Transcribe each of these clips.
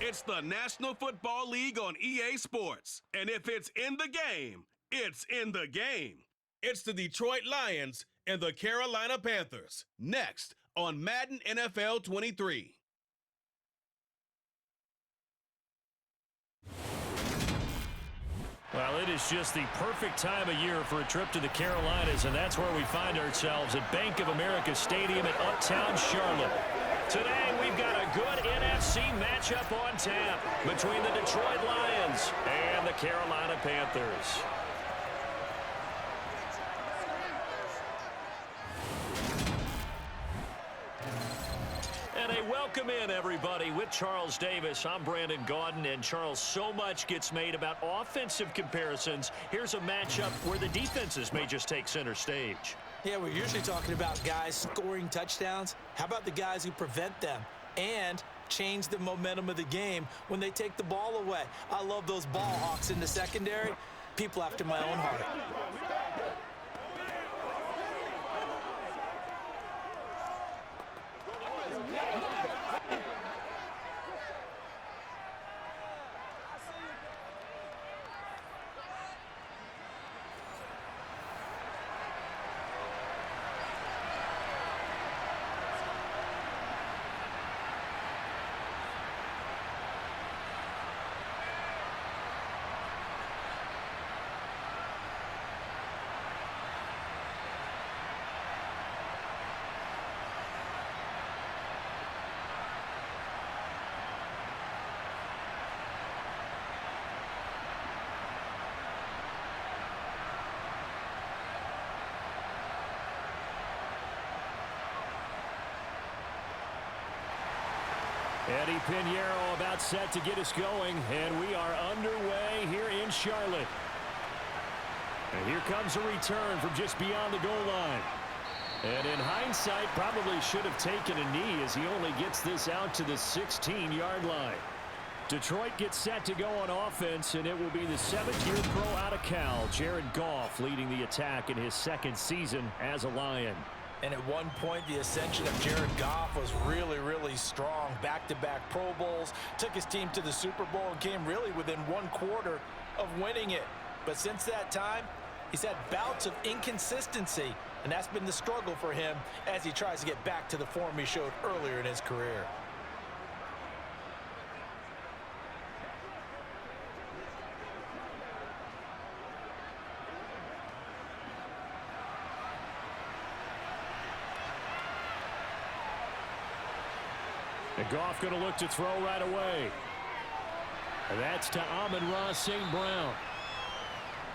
It's the National Football League on EA Sports. And if it's in the game, it's in the game. It's the Detroit Lions and the Carolina Panthers. Next on Madden NFL 23. Well, it is just the perfect time of year for a trip to the Carolinas, and that's where we find ourselves at Bank of America Stadium in Uptown Charlotte. Today, we've got a good NFC matchup on tap between the Detroit Lions and the Carolina Panthers. And a welcome in, everybody. With Charles Davis, I'm Brandon Gaudin. And, Charles, so much gets made about offensive comparisons. Here's a matchup where the defenses may just take center stage. Yeah, we're usually talking about guys scoring touchdowns. How about the guys who prevent them and change the momentum of the game when they take the ball away? I love those ball hawks in the secondary. People after my own heart. Eddie Pinheiro about set to get us going, and we are underway here in Charlotte. And here comes a return from just beyond the goal line. And in hindsight, probably should have taken a knee as he only gets this out to the 16-yard line. Detroit gets set to go on offense, and it will be the 7th-year pro out of Cal, Jared Goff, leading the attack in his second season as a Lion. And at one point, the ascension of Jared Goff was really, really strong. Back-to-back Pro Bowls, took his team to the Super Bowl, and came really within one quarter of winning it. But since that time, he's had bouts of inconsistency, and that's been the struggle for him as he tries to get back to the form he showed earlier in his career. And Goff going to look to throw right away. And that's to Amon-Ra St. Brown.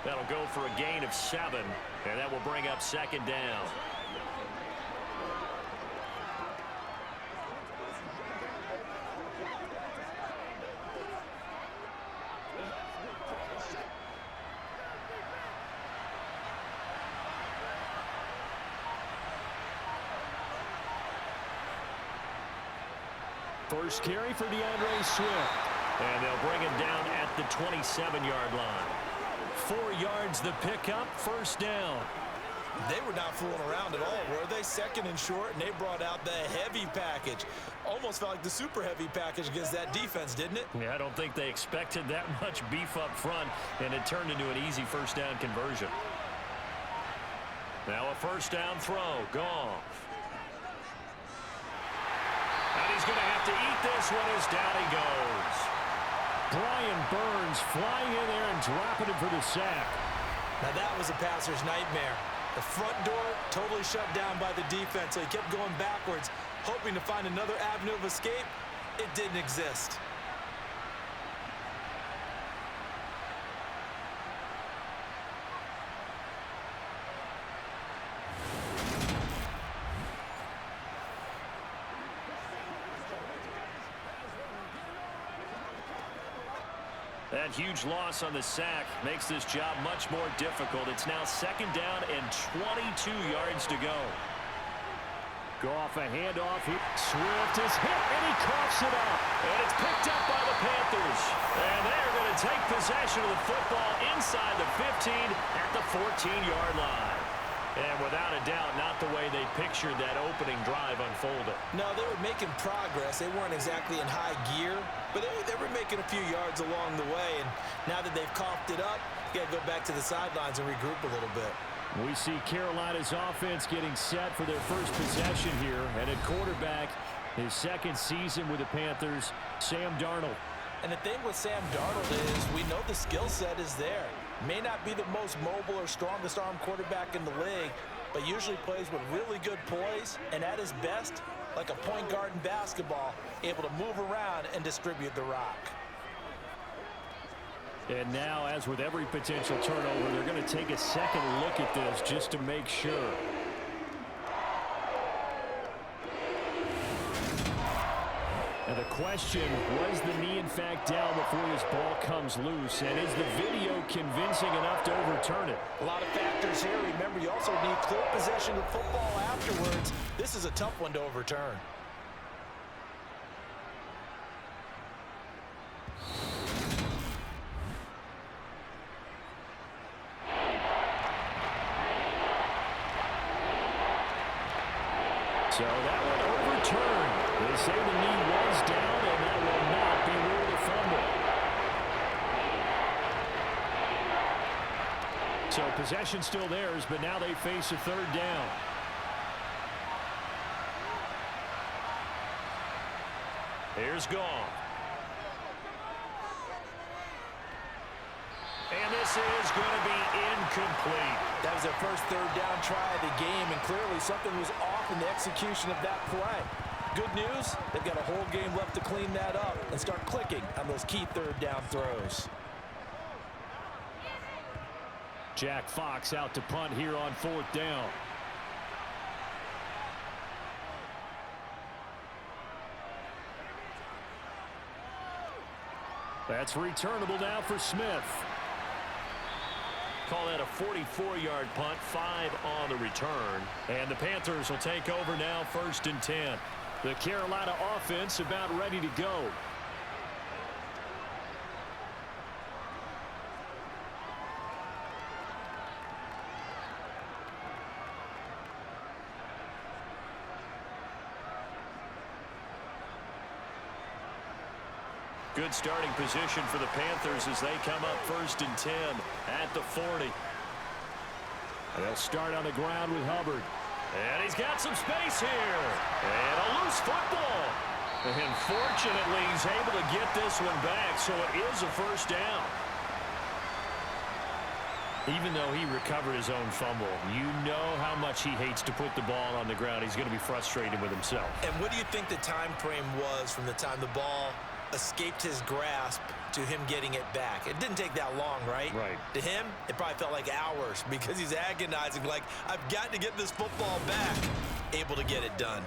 That'll go for a gain of 7, and that will bring up second down. First carry for DeAndre Swift. And they'll bring him down at the 27-yard line. 4 yards the pickup, first down. They were not fooling around at all, were they? Second and short, and they brought out the heavy package. Almost felt like the super heavy package against that defense, didn't it? Yeah, I don't think they expected that much beef up front, and it turned into an easy first down conversion. Now a first down throw, Goff. And he's going to have to eat this one as down he goes. Brian Burns flying in there and dropping him for the sack. Now that was a passer's nightmare. The front door totally shut down by the defense, so he kept going backwards, hoping to find another avenue of escape. It didn't exist. That huge loss on the sack makes this job much more difficult. It's now second down and 22 yards to go. Goff a handoff. Swift is hit, and he coughs it up. And it's picked up by the Panthers. And they're going to take possession of the football inside the 15 at the 14-yard line. And without a doubt, not the way they pictured that opening drive unfolded. No, they were making progress. They weren't exactly in high gear, but they were making a few yards along the way. And now that they've coughed it up, you got to go back to the sidelines and regroup a little bit. We see Carolina's offense getting set for their first possession here. And at quarterback, his second season with the Panthers, Sam Darnold. And the thing with Sam Darnold is we know the skill set is there. May not be the most mobile or strongest arm quarterback in the league, but usually plays with really good poise, and at his best, like a point guard in basketball, able to move around and distribute the rock. And now, as with every potential turnover, they're going to take a second look at this just to make sure. And the question, was the knee in fact down before this ball comes loose? And is the video convincing enough to overturn it? A lot of factors here. Remember, you also need clear possession of football afterwards. This is a tough one to overturn. So that one overturned. They say the knee was down, and that will not be ruled a fumble. So possession still theirs, but now they face a third down. Here's Goff. And this is going to be incomplete. That was their first third down try of the game, and clearly something was off in the execution of that play. Good news, they've got a whole game left to clean that up and start clicking on those key third down throws. Jack Fox out to punt here on fourth down. That's returnable now for Smith. Call that a 44-yard punt, 5 on the return. And the Panthers will take over now, 1st and 10. The Carolina offense about ready to go. Good starting position for the Panthers as they come up 1st and 10 at the 40. They'll start on the ground with Hubbard. And he's got some space here. And a loose football. And fortunately, he's able to get this one back, so it is a first down. Even though he recovered his own fumble, you know how much he hates to put the ball on the ground. He's going to be frustrated with himself. And what do you think the time frame was from the time the ball escaped his grasp to him getting it back? It didn't take that long, right? Right. To him, it probably felt like hours because he's agonizing, like, I've got to get this football back. Able to get it done.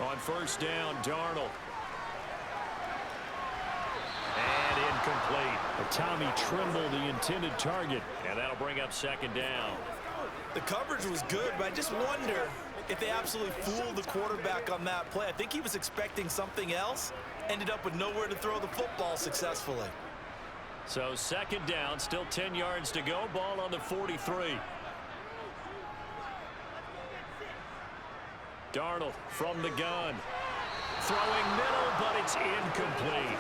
On first down, Darnold. And incomplete. Tommy Tremble, the intended target. And that'll bring up 2nd down. The coverage was good, but I just wonder if they absolutely fooled the quarterback on that play. I think he was expecting something else. Ended up with nowhere to throw the football successfully. So 2nd down, still 10 yards to go. Ball on the 43. Darnold from the gun. Throwing middle, but it's incomplete.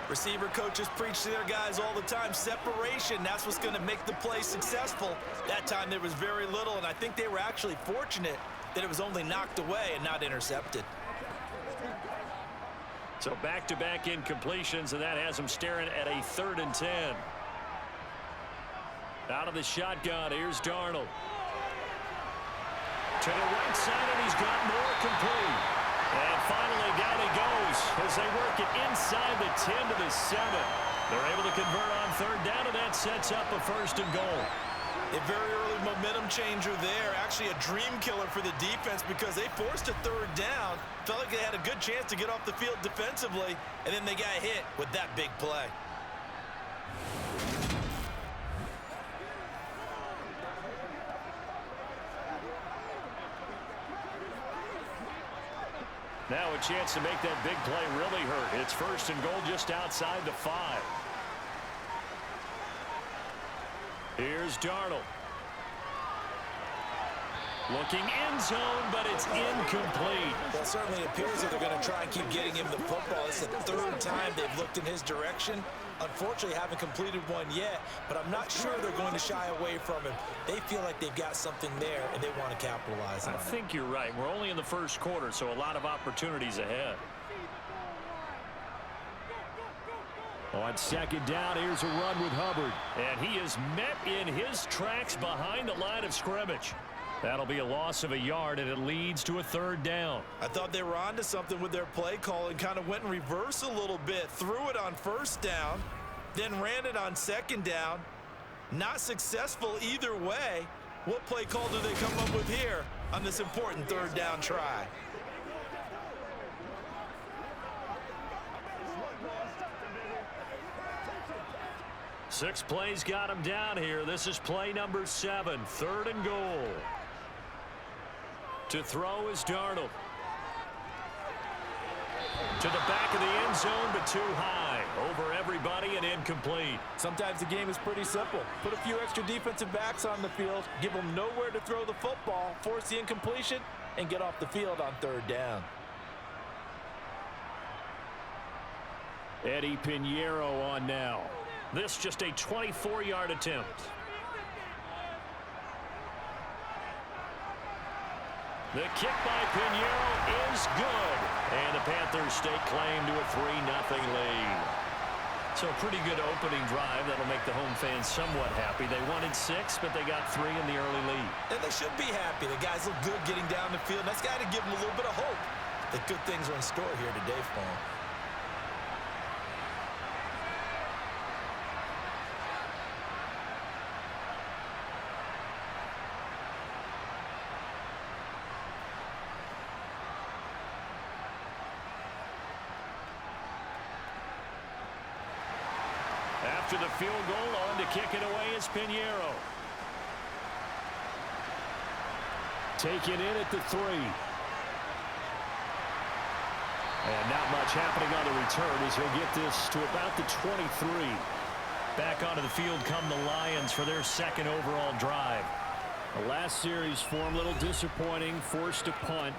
Receiver coaches preach to their guys all the time. Separation, that's what's going to make the play successful. That time there was very little, and I think they were actually fortunate that it was only knocked away and not intercepted. So back-to-back incompletions, and that has them staring at a 3rd and 10. Out of the shotgun, here's Darnold. To the right side, and he's got more complete. And finally, down he goes as they work it inside the 10 to the 7. They're able to convert on 3rd down, and that sets up a 1st and goal. A very early momentum changer there. Actually a dream killer for the defense because they forced a 3rd down. Felt like they had a good chance to get off the field defensively, and then they got hit with that big play. Now a chance to make that big play really hurt. It's first and goal just outside the 5. Here's Darnold. Looking end zone, but it's incomplete. Well, it certainly appears that they're going to try and keep getting him the football. It's the third time they've looked in his direction. Unfortunately, haven't completed one yet, but I'm not sure they're going to shy away from him. They feel like they've got something there, and they want to capitalize on it. I think you're right. We're only in the first quarter, so a lot of opportunities ahead. On second down, here's a run with Hubbard. And he is met in his tracks behind the line of scrimmage. That'll be a loss of a yard, and it leads to a third down. I thought they were onto something with their play call and kind of went in reverse a little bit. Threw it on first down, then ran it on second down. Not successful either way. What play call do they come up with here on this important third down try? Six plays got him down here. This is play number 7, third and goal. To throw is Darnold. To the back of the end zone, but too high. Over everybody and incomplete. Sometimes the game is pretty simple. Put a few extra defensive backs on the field, give them nowhere to throw the football, force the incompletion, and get off the field on third down. Eddie Pinheiro on now. This just a 24-yard attempt. The kick by Pinheiro is good. And the Panthers stake claim to a 3-0 lead. So a pretty good opening drive. That'll make the home fans somewhat happy. They wanted 6, but they got 3 in the early lead. And they should be happy. The guys look good getting down the field. That's got to give them a little bit of hope that good things are in store here today for them. After the field goal, on to kick it away is Pinheiro. Taken in at the 3. And not much happening on the return as he'll get this to about the 23. Back onto the field come the Lions for their second overall drive. The last series for them a little disappointing, forced to punt.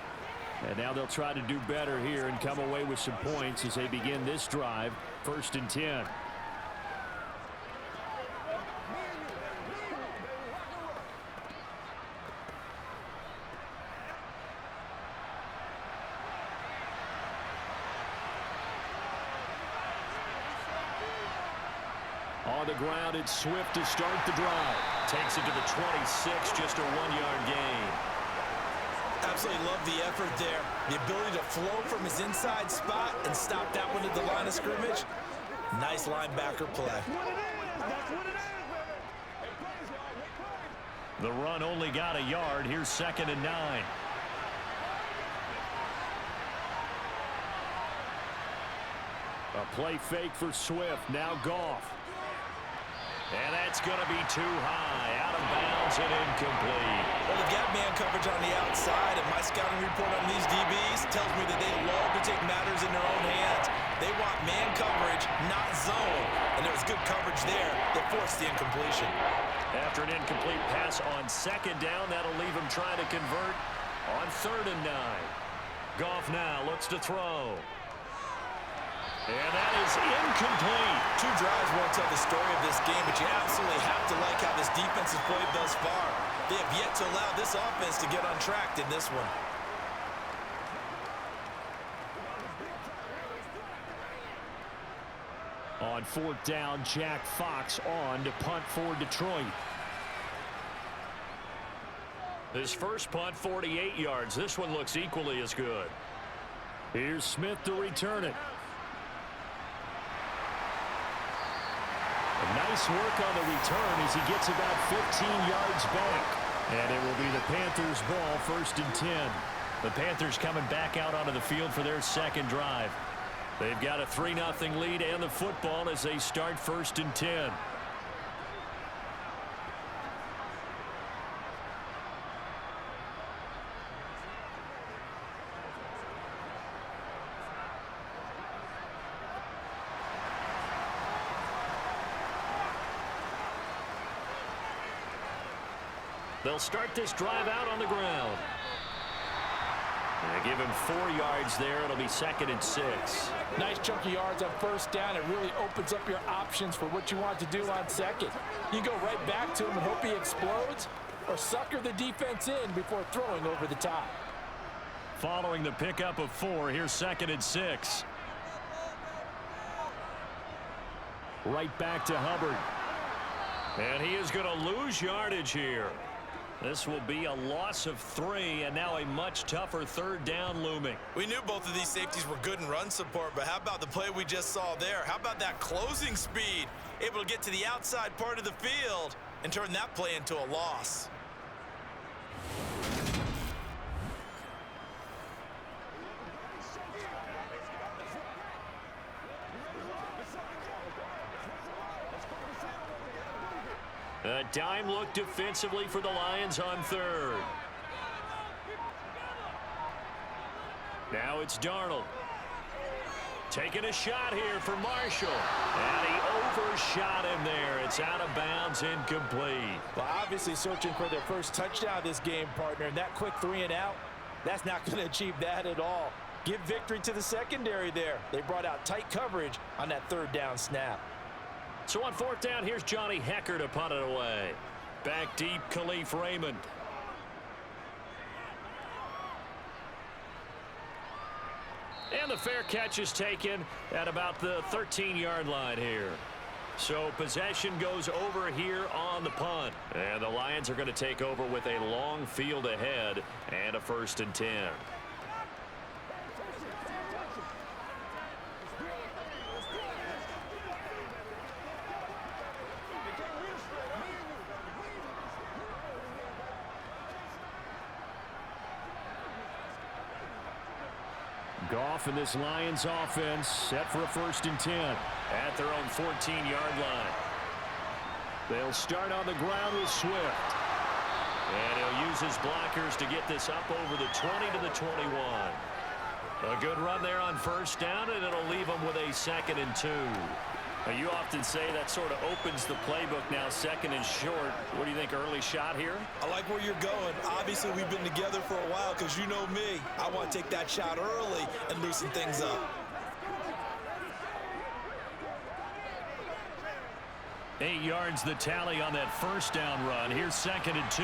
And now they'll try to do better here and come away with some points as they begin this drive, 1st and 10. On the ground, it's Swift to start the drive. Takes it to the 26, just a 1-yard gain. Absolutely love the effort there. The ability to flow from his inside spot and stop that one at the line of scrimmage. Nice linebacker play. The run only got a yard. Here's 2nd and 9. A play fake for Swift. Now Goff. And that's going to be too high. Out of bounds and incomplete. Well, they've got man coverage on the outside, and my scouting report on these DBs tells me that they love to take matters in their own hands. They want man coverage, not zone. And there was good coverage there that forced the incompletion. After an incomplete pass on 2nd down, that'll leave him trying to convert on 3rd and 9. Goff now looks to throw. And that is incomplete. 2 drives won't tell the story of this game, but you absolutely have to like how this defense has played thus far. They have yet to allow this offense to get untracked in this one. On 4th down, Jack Fox on to punt for Detroit. His first punt, 48 yards. This one looks equally as good. Here's Smith to return it. Nice work on the return as he gets about 15 yards back. And it will be the Panthers' ball, 1st and 10. The Panthers coming back out onto the field for their second drive. They've got a 3-0 lead and the football as they start 1st and 10. They'll start this drive out on the ground. They give him 4 yards there. It'll be 2nd and 6. Nice chunk of yards on first down. It really opens up your options for what you want to do on second. You go right back to him and hope he explodes, or sucker the defense in before throwing over the top. Following the pickup of 4, here's 2nd and 6. Right back to Hubbard. And he is going to lose yardage here. This will be a loss of 3, and now a much tougher 3rd down looming. We knew both of these safeties were good in run support, but how about the play we just saw there? How about that closing speed? Able to get to the outside part of the field and turn that play into a loss. A dime look defensively for the Lions on 3rd. Now it's Darnold. Taking a shot here for Marshall. And he overshot him there. It's out of bounds, incomplete. Well, obviously searching for their first touchdown this game, partner. And that quick 3 and out, that's not going to achieve that at all. Give victory to the secondary there. They brought out tight coverage on that 3rd down snap. So on 4th down, here's Johnny Hecker to punt it away. Back deep, Khalif Raymond. And the fair catch is taken at about the 13-yard line here. So possession goes over here on the punt. And the Lions are going to take over with a long field ahead and a 1st and 10. Goff and this Lions offense set for a 1st and 10 at their own 14-yard line. They'll start on the ground with Swift. And he'll use his blockers to get this up over the 20 to the 21. A good run there on 1st down, and it'll leave them with a 2nd and 2. Now, you often say that sort of opens the playbook now, 2nd and short. What do you think, early shot here? I like where you're going. Obviously, we've been together for a while because you know me. I want to take that shot early and loosen things up. 8 yards the tally on that 1st down run. Here's 2nd and 2.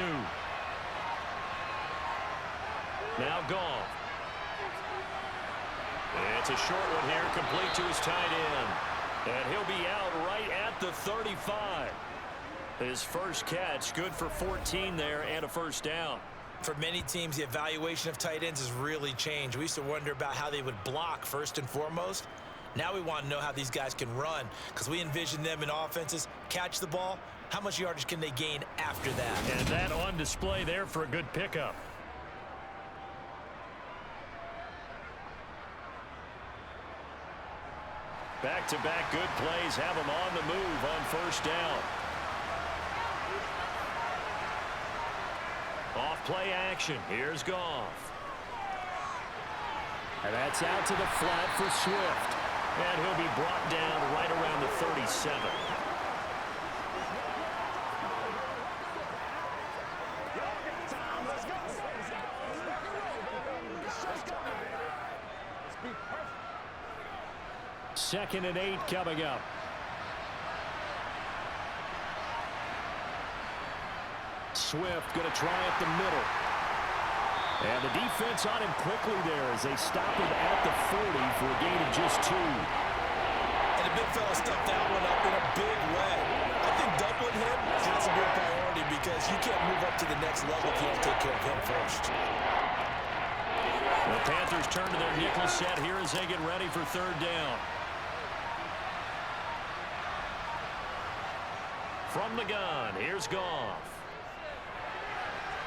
Now Goff. It's a short one here, complete to his tight end. And he'll be out right at the 35. His first catch, good for 14 there and a 1st down. For many teams, the evaluation of tight ends has really changed. We used to wonder about how they would block first and foremost. Now we want to know how these guys can run, because we envision them in offenses catch the ball. How much yardage can they gain after that? And that on display there for a good pickup. Back-to-back good plays have him on the move on 1st down. Off play action. Here's Goff. And that's out to the flat for Swift. And he'll be brought down right around the 37. Second and 8 coming up. Swift going to try at the middle. And the defense on him quickly there as they stop him at the 40 for a gain of just 2. And the big fella stuffed that one up in a big way. I think doubling him has to be a priority because you can't move up to the next level if you don't take care of him first. The Panthers turn to their nickel set here as they get ready for 3rd down. From the gun, here's Goff.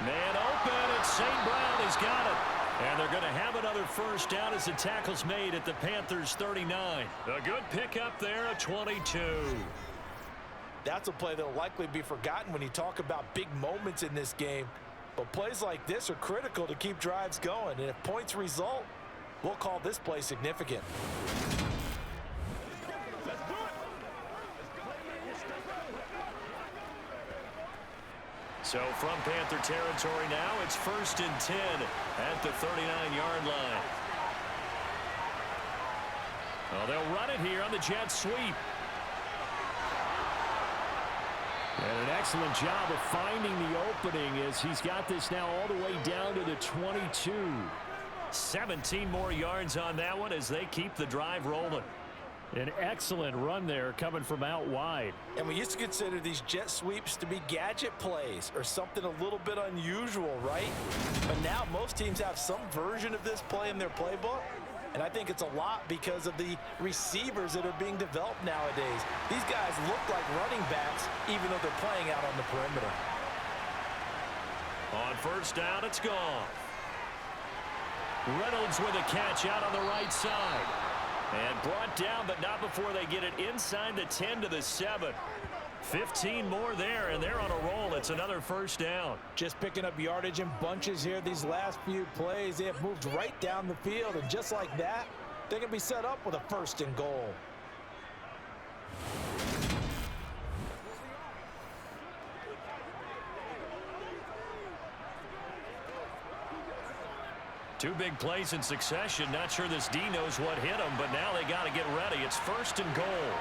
Man open, and St. Brown has got it. And they're going to have another 1st down as the tackle's made at the Panthers' 39. A good pickup there, a 22. That's a play that will likely be forgotten when you talk about big moments in this game. But plays like this are critical to keep drives going. And if points result, we'll call this play significant. So from Panther territory now, it's 1st and 10 at the 39-yard line. Well, they'll run it here on the jet sweep. And an excellent job of finding the opening as he's got this now all the way down to the 22. 17 more yards on that one as they keep the drive rolling. An excellent run there coming from out wide. And we used to consider these jet sweeps to be gadget plays or something a little bit unusual, right? But now most teams have some version of this play in their playbook. And I think it's a lot because of the receivers that are being developed nowadays. These guys look like running backs even though they're playing out on the perimeter. On 1st down, it's gone. Reynolds with a catch out on the right side. And brought down, but not before they get it inside the 10 to the 7. 15 more there, and they're on a roll. It's another 1st down. Just picking up yardage in bunches here these last few plays. They have moved right down the field, and just like that, they can be set up with a 1st and goal. Two big plays in succession. Not sure this D knows what hit him, but now they got to get ready. It's 1st and goal.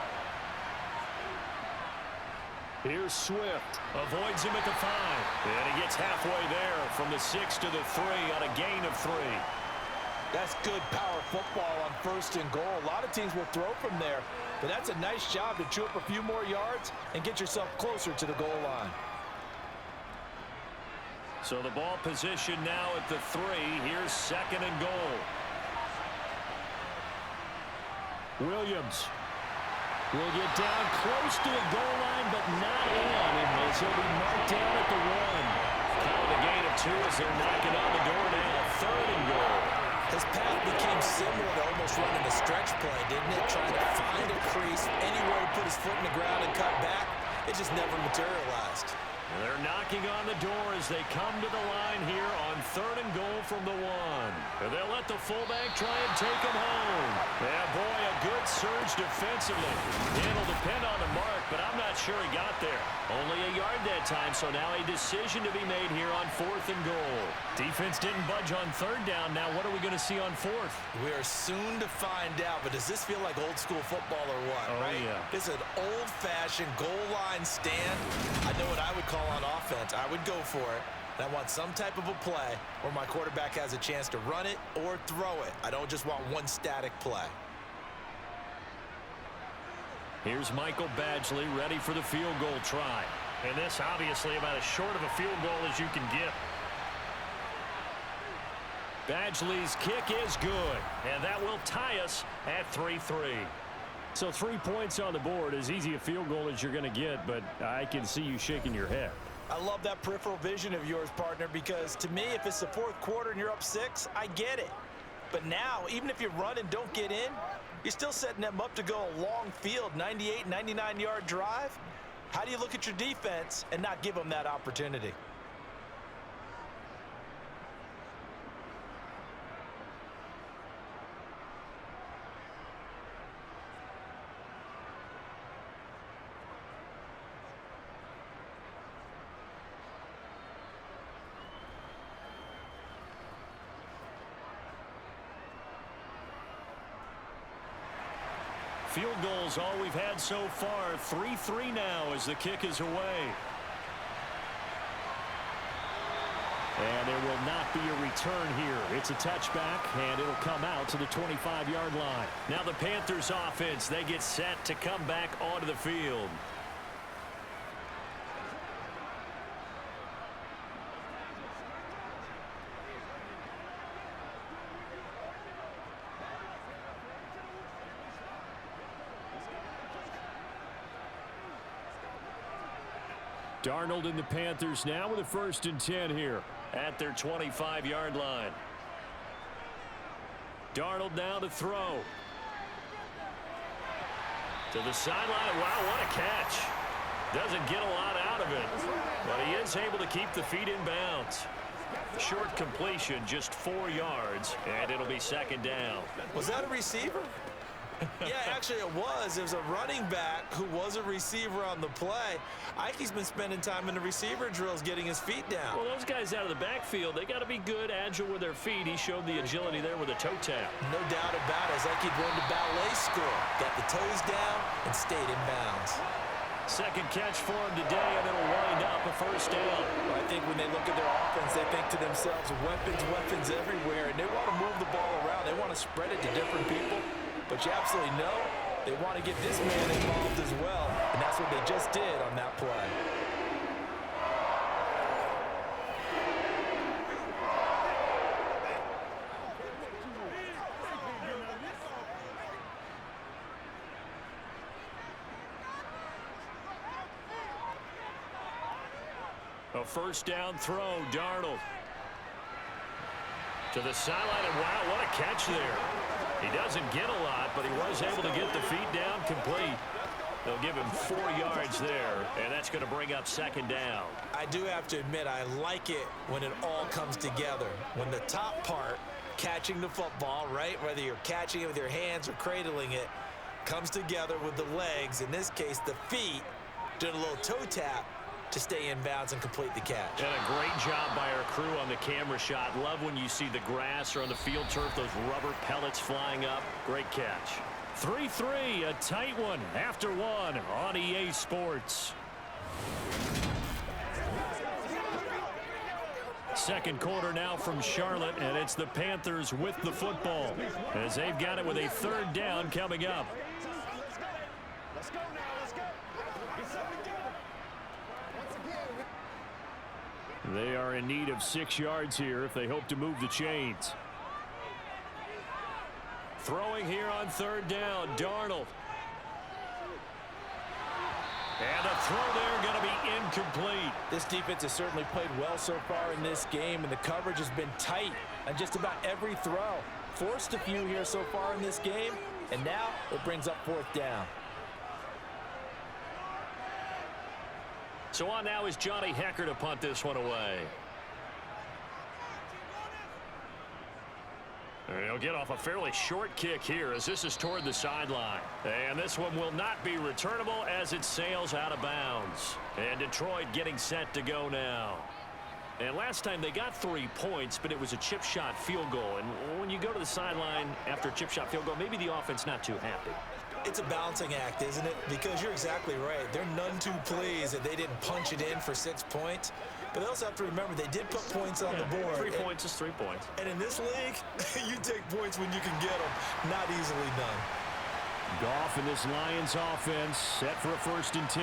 Here's Swift. Avoids him at the 5. And he gets halfway there from the 6 to the 3 on a gain of 3. That's good power football on 1st and goal. A lot of teams will throw from there, but that's a nice job to chew up a few more yards and get yourself closer to the goal line. So the ball position now at the 3. Here's 2nd and goal. Williams will get down close to the goal line, but not in. And he'll be marked down at the 1. Count a gain of 2 as they're knocking on the door now. 3rd and goal. His path became similar to almost running a stretch play, didn't it? Trying to find a crease, anywhere to put his foot in the ground and cut back. It just never materialized. They're knocking on the door as they come to the line here on 3rd and goal from the 1. And they'll let the fullback try and take him home. Yeah, boy, a good surge defensively. It'll depend on the mark, but I'm not sure he got there. Only a yard that time, so now a decision to be made here on 4th and goal. Defense didn't budge on 3rd down. Now what are we going to see on 4th? We are soon to find out, but does this feel like old school football or what, right? Yeah. This is an old-fashioned goal line stand. I know what I would call on offense. I would go for it. And I want some type of a play where my quarterback has a chance to run it or throw it. I don't just want one static play. Here's Michael Badgley ready for the field goal try. And this obviously about as short of a field goal as you can get. Badgley's kick is good, and that will tie us at 3-3. So 3 points on the board, as easy a field goal as you're going to get, but I can see you shaking your head. I love that peripheral vision of yours, partner, because to me, if it's the 4th quarter and you're up 6, I get it. But now, even if you run and don't get in, you're still setting them up to go a long field, 98, 99-yard drive. How do you look at your defense and not give them that opportunity? Field goals all we've had so far. 3-3 now as the kick is away. And there will not be a return here. It's a touchback, and it'll come out to the 25-yard line. Now the Panthers offense, they get set to come back onto the field. Darnold and the Panthers now with a 1st and 10 here at their 25-yard line. Darnold now to throw. To the sideline. Wow, what a catch. Doesn't get a lot out of it, but he is able to keep the feet in bounds. Short completion, just 4 yards, and it'll be 2nd down. Was that a receiver? Yeah, actually it was. It was a running back who was a receiver on the play. Ike's been spending time in the receiver drills getting his feet down. Well, those guys out of the backfield, they got to be good, agile with their feet. He showed the agility there with a toe tap. No doubt about it. It's like he'd run to ballet school. Got the toes down and stayed in bounds. Second catch for him today, and it'll wind up a first down. I think when they look at their offense, they think to themselves, weapons everywhere, and they want to move the ball around. They want to spread it to different people, but you absolutely know they want to get this man involved as well, and that's what they just did on that play. A first down throw, Darnold. To the sideline, and wow, what a catch there. He doesn't get a lot, but he was able to get the feet down complete. They'll give him 4 yards there, and that's going to bring up second down. I do have to admit, I like it when it all comes together. When the top part, catching the football, right, whether you're catching it with your hands or cradling it, comes together with the legs, in this case the feet, doing a little toe tap to stay in bounds and complete the catch. And a great job by our crew on the camera shot. Love when you see the grass or on the field turf, those rubber pellets flying up. Great catch. 3-3, a tight one after one on EA Sports. Second quarter now from Charlotte, and it's the Panthers with the football as they've got it with a third down coming up. They are in need of 6 yards here if they hope to move the chains. Throwing here on third down, Darnold. And a throw there going to be incomplete. This defense has certainly played well so far in this game, and the coverage has been tight on just about every throw. Forced a few here so far in this game, and now it brings up fourth down. So on now is Johnny Hecker to punt this one away. And he'll get off a fairly short kick here as this is toward the sideline. And this one will not be returnable as it sails out of bounds. And Detroit getting set to go now. And last time they got 3 points, but it was a chip shot field goal. And when you go to the sideline after a chip shot field goal, maybe the offense not too happy. It's a balancing act, isn't it? Because you're exactly right. They're none too pleased that they didn't punch it in for 6 points. But they also have to remember they did put points on the board. 3 points is 3 points. And in this league, you take points when you can get them. Not easily done. Goff in this Lions offense set for a 1st and 10.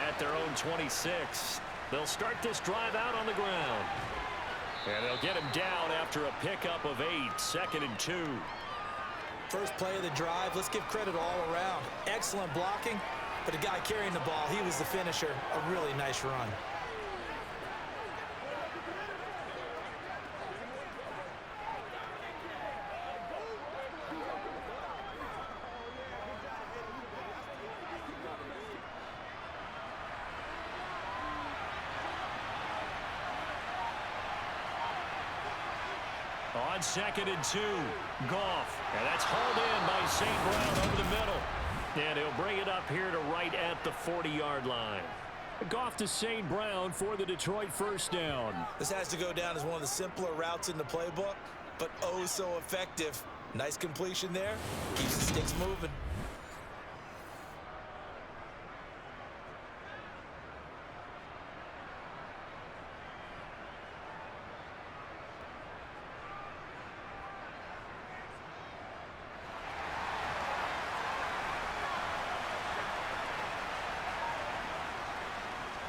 At their own 26. They'll start this drive out on the ground. And they'll get him down after a pickup of 8. 2nd and 2. First play of the drive, let's give credit all around. Excellent blocking, but the guy carrying the ball, he was the finisher. A really nice run. On 2nd and 2, Goff. And that's hauled in by St. Brown over the middle. And he'll bring it up here to right at the 40-yard line. Goff to St. Brown for the Detroit first down. This has to go down as one of the simpler routes in the playbook, but oh so effective. Nice completion there. Keeps the sticks moving.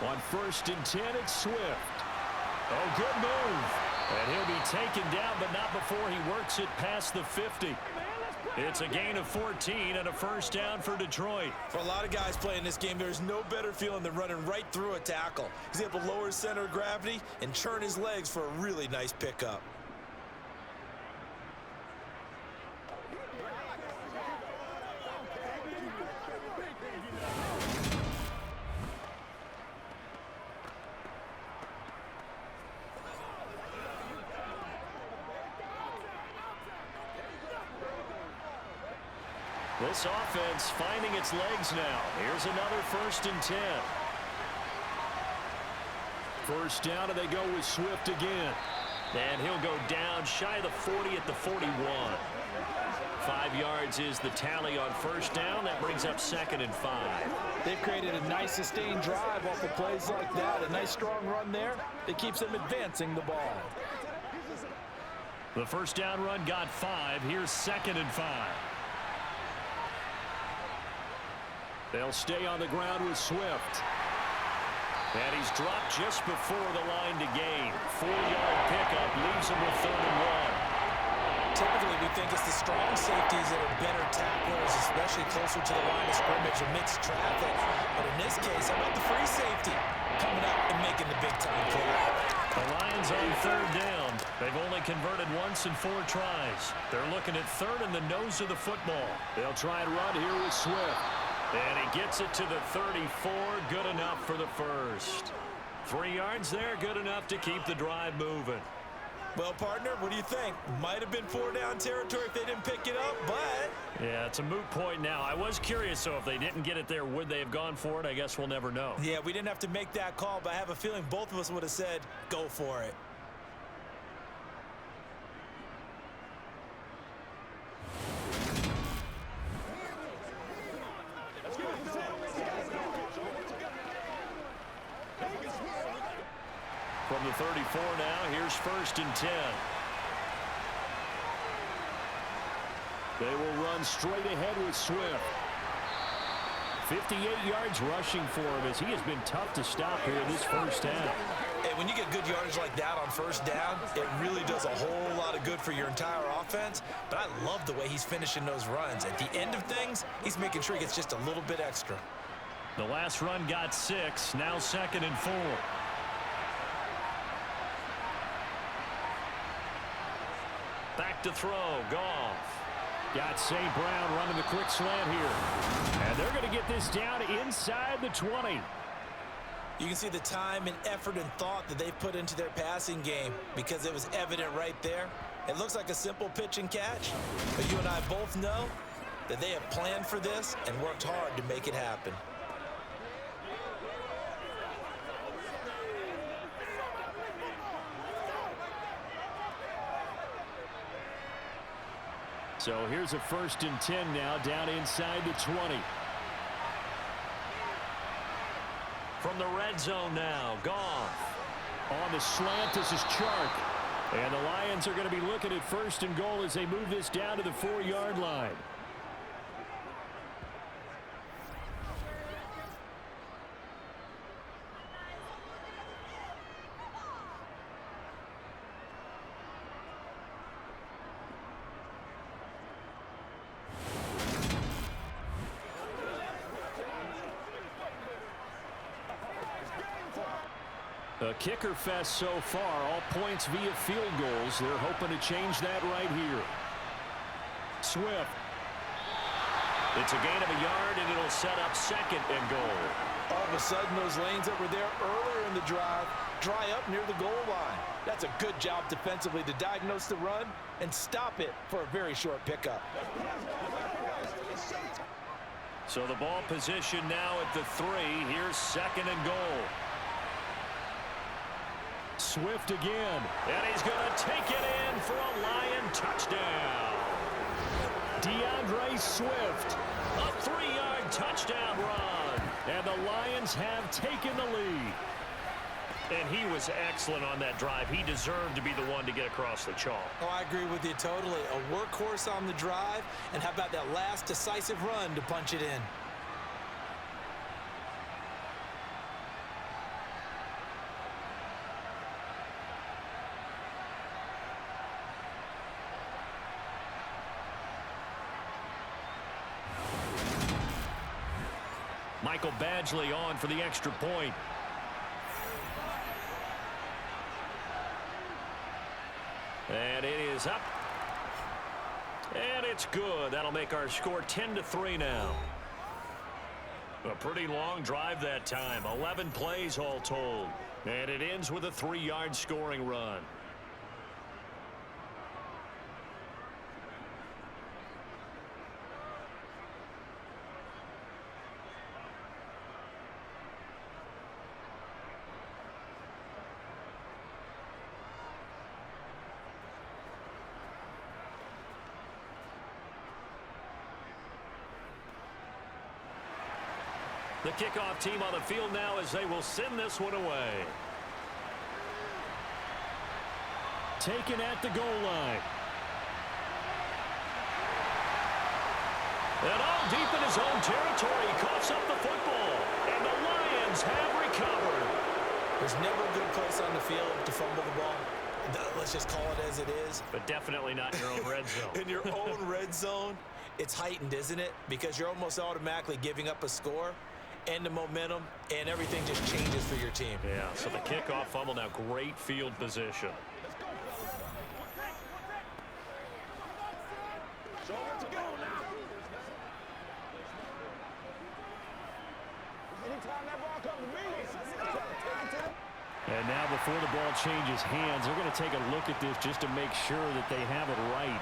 On 1st and 10, it's Swift. Oh, good move. And he'll be taken down, but not before he works it past the 50. It's a gain of 14 and a first down for Detroit. For a lot of guys playing this game, there's no better feeling than running right through a tackle. He's able to lower his center of gravity and turn his legs for a really nice pickup. This offense finding its legs now. Here's another 1st and 10. First down, and they go with Swift again. And he'll go down shy of the 40 at the 41. 5 yards is the tally on first down. That brings up 2nd and 5. They've created a nice sustained drive off of plays like that. A nice strong run there. It keeps them advancing the ball. The first down run got 5. Here's 2nd and 5. They'll stay on the ground with Swift. And he's dropped just before the line to gain. 4-yard pickup leaves him with 3rd and 1. Typically, we think it's the strong safeties that are better tacklers, especially closer to the line of scrimmage or mixed traffic. But in this case, how about the free safety coming up and making the big-time play? The Lions on 3rd down. They've only converted once in 4 tries. They're looking at 3rd in the nose of the football. They'll try and run here with Swift. And he gets it to the 34. Good enough for the first. 3 yards there, good enough to keep the drive moving. Well, partner, what do you think? Might have been 4-down territory if they didn't pick it up, but... Yeah, it's a moot point now. I was curious, so if they didn't get it there, would they have gone for it? I guess we'll never know. Yeah, we didn't have to make that call, but I have a feeling both of us would have said, go for it. From the 34 now, here's 1st and 10. They will run straight ahead with Swift. 58 yards rushing for him as he has been tough to stop here in this first half. Hey, when you get good yardage like that on first down, it really does a whole lot of good for your entire offense. But I love the way he's finishing those runs. At the end of things, he's making sure he gets just a little bit extra. The last run got 6, now 2nd and 4. Back to throw, Goff. Got St. Brown running the quick slant here. And they're going to get this down inside the 20. You can see the time and effort and thought that they've put into their passing game because it was evident right there. It looks like a simple pitch and catch, but you and I both know that they have planned for this and worked hard to make it happen. So here's a 1st and 10 now down inside the 20. From the red zone now, Goff. On the slant, this is Chark. And the Lions are going to be looking at 1st and goal as they move this down to the 4-yard line. A kicker fest so far, all points via field goals. They're hoping to change that right here. Swift. It's a gain of a yard, and it'll set up 2nd and goal. All of a sudden, those lanes that were there earlier in the drive dry up near the goal line. That's a good job defensively to diagnose the run and stop it for a very short pickup. So the ball position now at the 3. Here's 2nd and goal. Swift again, and he's going to take it in for a Lion touchdown. DeAndre Swift, a 3-yard touchdown run, and the Lions have taken the lead. And he was excellent on that drive. He deserved to be the one to get across the chalk. Oh, I agree with you totally. A workhorse on the drive, and how about that last decisive run to punch it in? Michael Badgley on for the extra point. And it is up. And it's good. That'll make our score 10-3 now. A pretty long drive that time. 11 plays all told. And it ends with a 3-yard scoring run. The kickoff team on the field now as they will send this one away. Taken at the goal line. And all deep in his own territory, he coughs up the football. And the Lions have recovered. There's never a good place on the field to fumble the ball. Let's just call it as it is. But definitely not in your own red zone. In your own red zone, it's heightened, isn't it? Because you're almost automatically giving up a score and the momentum, and everything just changes for your team. Yeah, so the kickoff fumble, now great field position. And now before the ball changes hands, they're going to take a look at this just to make sure that they have it right.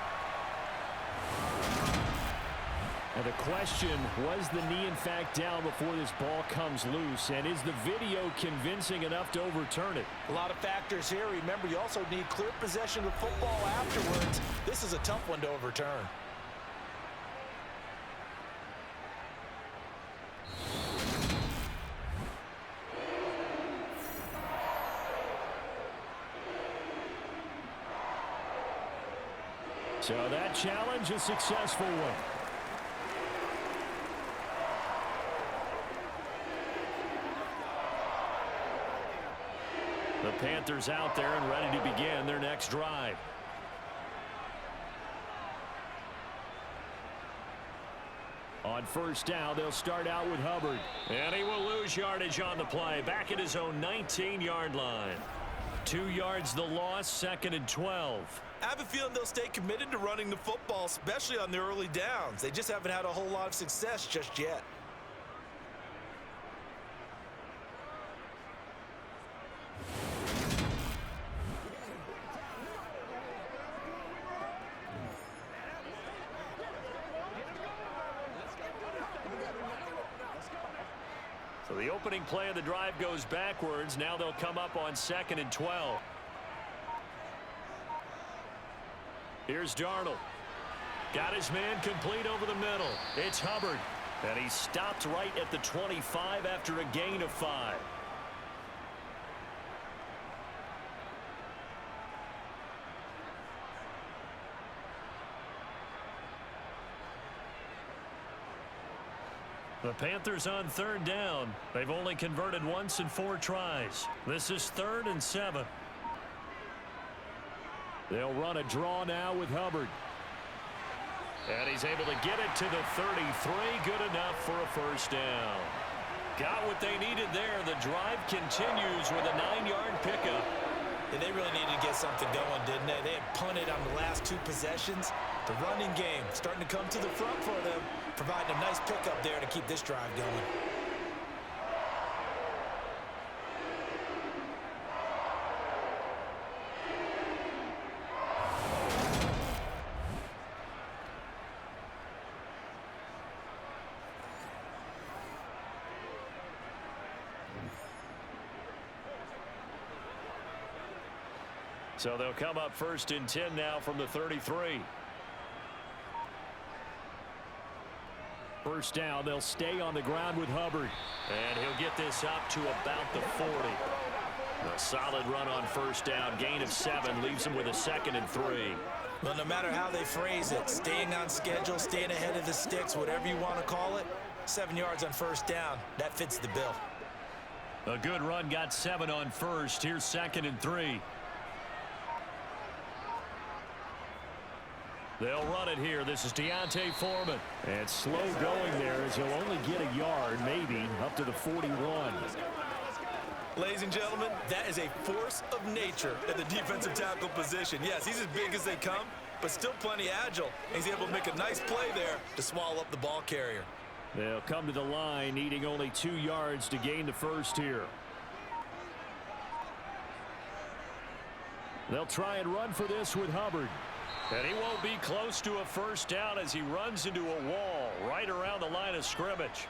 And the question, was the knee in fact down before this ball comes loose? And is the video convincing enough to overturn it? A lot of factors here. Remember, you also need clear possession of football afterwards. This is a tough one to overturn. So that challenge, a successful one. The Panthers out there and ready to begin their next drive. On first down, they'll start out with Hubbard. And he will lose yardage on the play. Back at his own 19-yard line. 2 yards the loss, 2nd and 12. I have a feeling they'll stay committed to running the football, especially on the early downs. They just haven't had a whole lot of success just yet. So the opening play of the drive goes backwards. Now they'll come up on 2nd and 12. Here's Darnold. Got his man complete over the middle. It's Hubbard. And he stopped right at the 25 after a gain of 5. The Panthers on third down. They've only converted once in 4 tries. This is 3rd and 7. They'll run a draw now with Hubbard. And he's able to get it to the 33. Good enough for a first down. Got what they needed there. The drive continues with a 9-yard pickup. Yeah, they really needed to get something going, didn't they? They had punted on the last 2 possessions. The running game starting to come to the front for them, providing a nice pickup there to keep this drive going. So they'll come up 1st and 10 now from the 33. First down, they'll stay on the ground with Hubbard. And he'll get this up to about the 40. A solid run on first down. Gain of 7 leaves him with a 2nd and 3. Well, no matter how they phrase it, staying on schedule, staying ahead of the sticks, whatever you want to call it, 7 yards on first down, that fits the bill. A good run, got 7 on first. Here's 2nd and 3. They'll run it here. This is Deontay Foreman. And slow going there as he'll only get a yard, maybe, up to the 41. Ladies and gentlemen, that is a force of nature at the defensive tackle position. Yes, he's as big as they come, but still plenty agile. He's able to make a nice play there to swallow up the ball carrier. They'll come to the line, needing only 2 yards to gain the first here. They'll try and run for this with Hubbard. And he won't be close to a first down as he runs into a wall right around the line of scrimmage.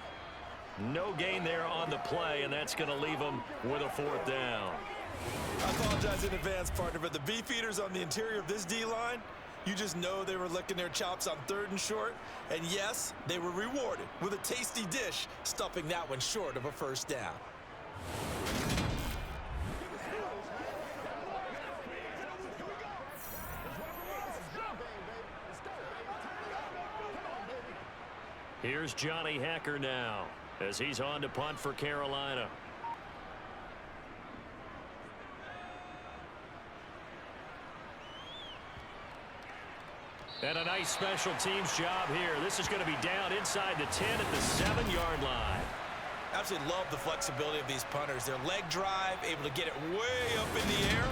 No gain there on the play, and that's going to leave him with a 4th down. I apologize in advance, partner, but the beef eaters on the interior of this D-line, You just know they were licking their chops on 3rd and short. And yes, they were rewarded with a tasty dish, stuffing that one short of a first down. Here's Johnny Hacker now as he's on to punt for Carolina. And a nice special teams job here. This is going to be down inside the 10 at the 7-yard line. Absolutely love the flexibility of these punters. Their leg drive, able to get it way up in the air,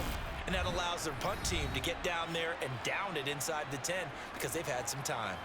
and that allows their punt team to get down there and down it inside the 10 because they've had some time.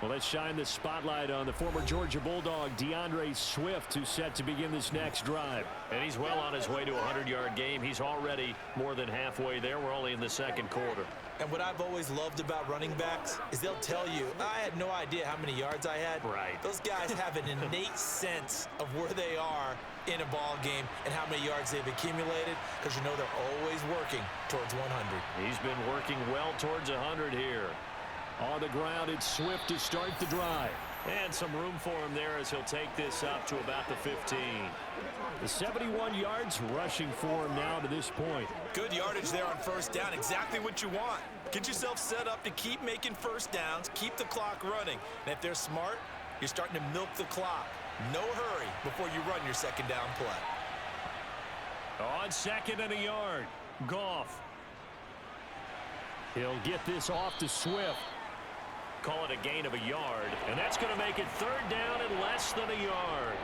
Well, let's shine the spotlight on the former Georgia Bulldog, DeAndre Swift, who's set to begin this next drive. And he's well on his way to a 100-yard game. He's already more than halfway there. We're only in the second quarter. And what I've always loved about running backs is they'll tell you, I had no idea how many yards I had. Right. Those guys have an innate sense of where they are in a ball game and how many yards they've accumulated because you know they're always working towards 100. He's been working well towards 100 here. On the ground, it's Swift to start the drive. And some room for him there as he'll take this up to about the 15. The 71 yards rushing for him now to this point. Good yardage there on first down. Exactly what you want. Get yourself set up to keep making first downs, keep the clock running. And if they're smart, you're starting to milk the clock. No hurry before you run your second down play. On 2nd and a yard, Goff. He'll get this off to Swift. Call it a gain of a yard, and that's going to make it 3rd down and less than a yard.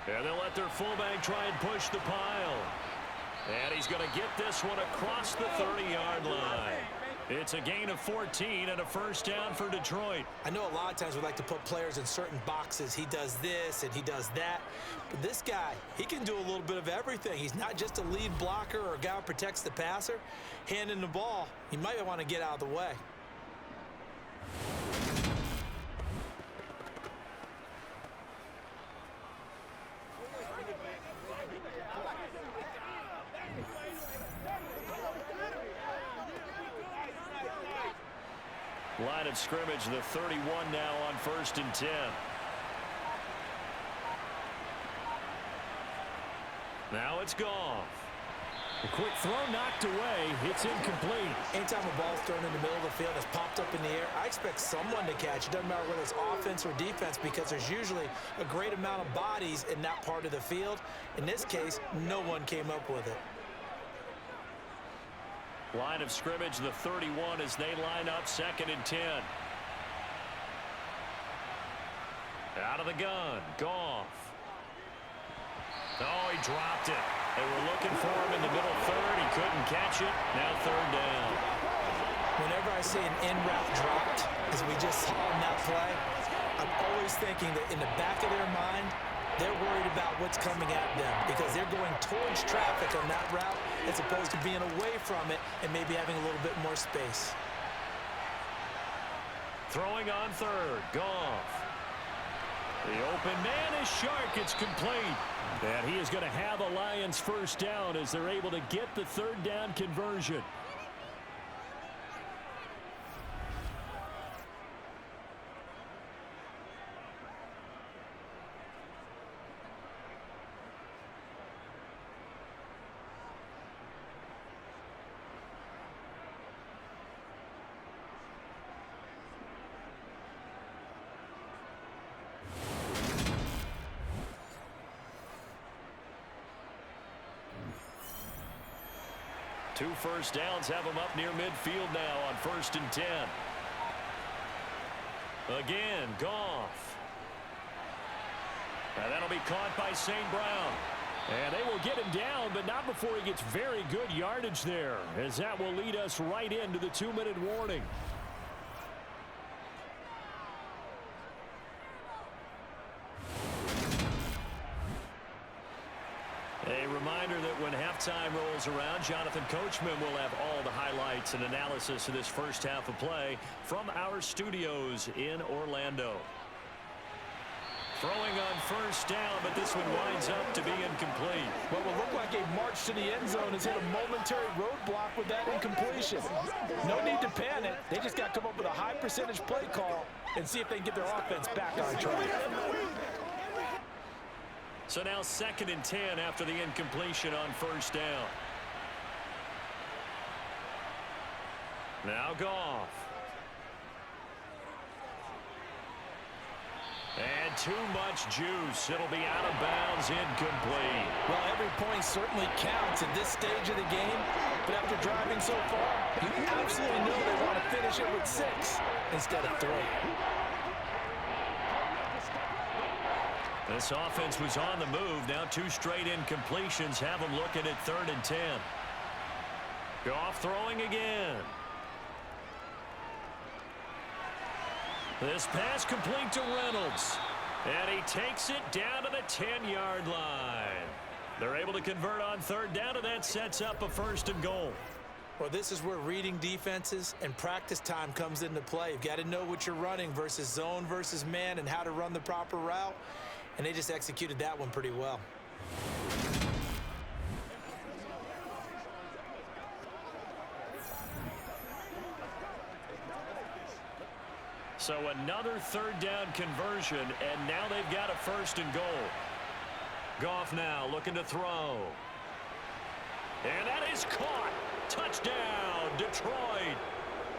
And they'll let their fullback try and push the pile. And he's going to get this one across the 30-yard line. It's a gain of 14 and a first down for Detroit. I know a lot of times we like to put players in certain boxes. He does this and he does that. But this guy, he can do a little bit of everything. He's not just a lead blocker or a guy who protects the passer. Handing the ball, he might want to get out of the way. Line of scrimmage, the 31 now on 1st and 10. Now it's Goff. A quick throw knocked away. It's incomplete. Anytime a ball's thrown in the middle of the field, it's popped up in the air, I expect someone to catch it. Doesn't matter whether it's offense or defense because there's usually a great amount of bodies in that part of the field. In this case, no one came up with it. Line of scrimmage, the 31 as they line up 2nd and 10. Out of the gun, Goff. Oh, he dropped it. They were looking for him in the middle 3rd. He couldn't catch it. Now 3rd down. Whenever I see an end route dropped, as we just saw in that play, I'm always thinking that in the back of their mind, they're worried about what's coming at them because they're going towards traffic on that route as opposed to being away from it and maybe having a little bit more space. Throwing on 3rd, Goff. The open man is Shark. It's complete. And he is going to have a Lions first down as they're able to get the 3rd down conversion. Two first downs have them up near midfield now on 1st and 10. Again, Goff. And that'll be caught by St. Brown. And they will get him down, but not before he gets very good yardage there, as that will lead us right into the 2-minute warning. A reminder reminder that when halftime rolls around, Jonathan Coachman will have all the highlights and analysis of this first half of play from our studios in Orlando. Throwing on first down, but this one winds up to be incomplete. What will look like a march to the end zone has hit a momentary roadblock with that incompletion. No need to panic. They just got to come up with a high percentage play call and see if they can get their offense back on track. So now 2nd and 10 after the incompletion on first down. Now Goff. And too much juice. It'll be out of bounds, incomplete. Well, every point certainly counts at this stage of the game. But after driving so far, you absolutely know they want to finish it with 6 instead of 3. This offense was on the move. Now 2 straight incompletions have them looking at 3rd and 10. Goff throwing again. This pass complete to Reynolds. And he takes it down to the 10-yard line. They're able to convert on 3rd down, and that sets up a 1st and goal. Well, this is where reading defenses and practice time comes into play. You've got to know what you're running versus zone versus man and how to run the proper route. And they just executed that one pretty well. So another 3rd down conversion, and now they've got a 1st and goal. Goff now looking to throw. And that is caught. Touchdown, Detroit.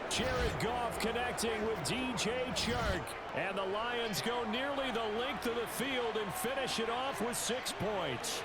Jared Goff connecting with DJ Chark. And the Lions go nearly the length of the field and finish it off with 6 points.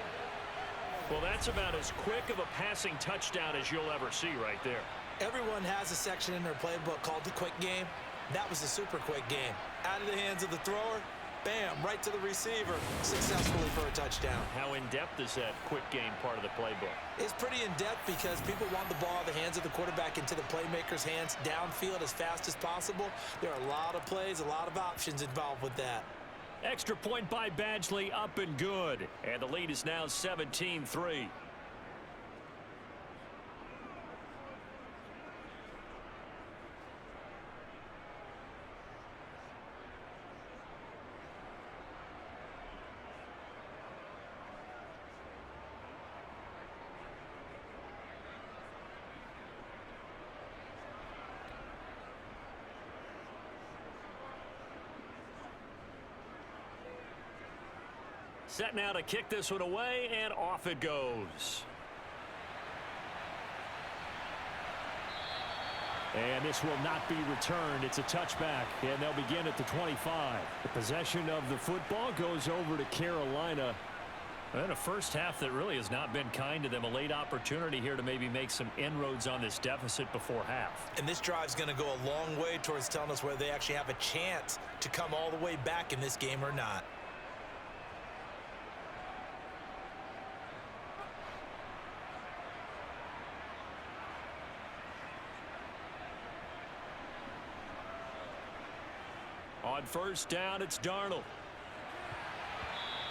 Well, that's about as quick of a passing touchdown as you'll ever see right there. Everyone has a section in their playbook called the quick game. That was a super quick game. Out of the hands of the thrower, bam, right to the receiver, successfully for a touchdown. How in-depth is that quick game part of the playbook? It's pretty in-depth because people want the ball in the hands of the quarterback into the playmaker's hands downfield as fast as possible. There are a lot of plays, a lot of options involved with that. Extra point by Badgley, up and good. And the lead is now 17-3. Set now to kick this one away, and off it goes. And this will not be returned. It's a touchback, and they'll begin at the 25. The possession of the football goes over to Carolina. And a first half that really has not been kind to them. A late opportunity here to maybe make some inroads on this deficit before half. And this drive's going to go a long way towards telling us whether they actually have a chance to come all the way back in this game or not. On first down, it's Darnold.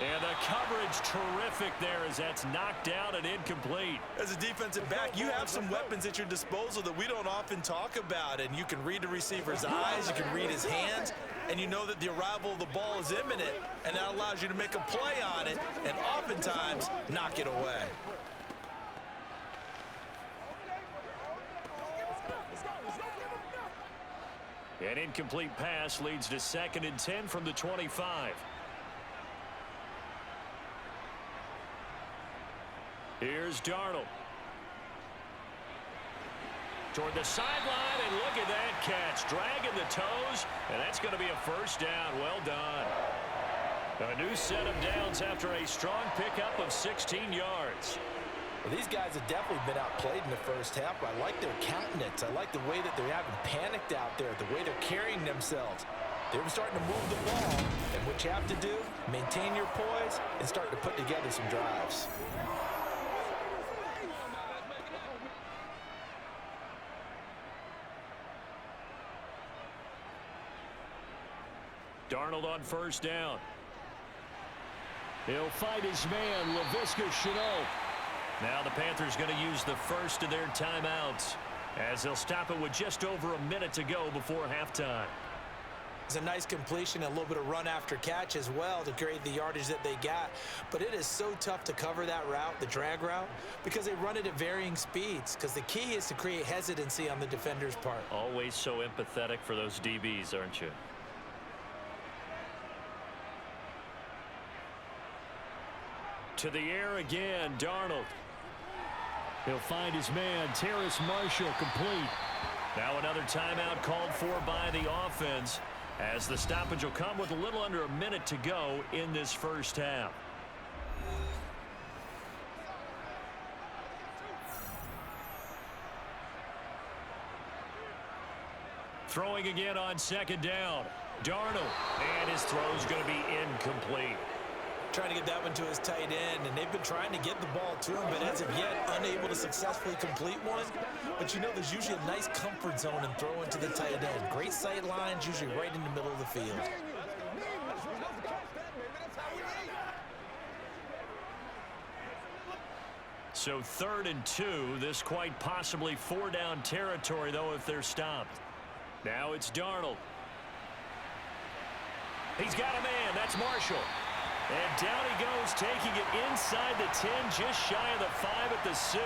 And the coverage terrific there as that's knocked down and incomplete. As a defensive back, you have some weapons at your disposal that we don't often talk about. And you can read the receiver's eyes, you can read his hands, and you know that the arrival of the ball is imminent, and that allows you to make a play on it and oftentimes knock it away. An incomplete pass leads to 2nd and 10 from the 25. Here's Darnold. Toward the sideline, and look at that catch. Dragging the toes, and that's going to be a first down. Well done. A new set of downs after a strong pickup of 16 yards. Well, these guys have definitely been outplayed in the first half. I like their countenance. I like the way that they haven't panicked out there, the way they're carrying themselves. They're starting to move the ball, and what you have to do, maintain your poise and start to put together some drives. Darnold on first down. He'll fight his man, Laviska Shenault. Now the Panthers going to use the first of their timeouts as they'll stop it with just over a minute to go before halftime. It's a nice completion and a little bit of run after catch as well to create the yardage that they got. But it is so tough to cover that route, the drag route, because they run it at varying speeds. Because the key is to create hesitancy on the defender's part. Always so empathetic for those DBs, aren't you? To the air again, Darnold. He'll find his man, Terrace Marshall, complete. Now another timeout called for by the offense, as the stoppage will come with a little under a minute to go in this first half. Throwing again on second down. Darnold, and his throw's going to be incomplete. Trying to get that one to his tight end, and they've been trying to get the ball to him, but as of yet, unable to successfully complete one. But you know, there's usually a nice comfort zone in throwing to the tight end. Great sight lines, usually right in the middle of the field. So 3rd and 2, this quite possibly 4-down territory, though, if they're stopped. Now it's Darnold. He's got a man, that's Marshall. And down he goes, taking it inside the 10, just shy of the 5 at the 6.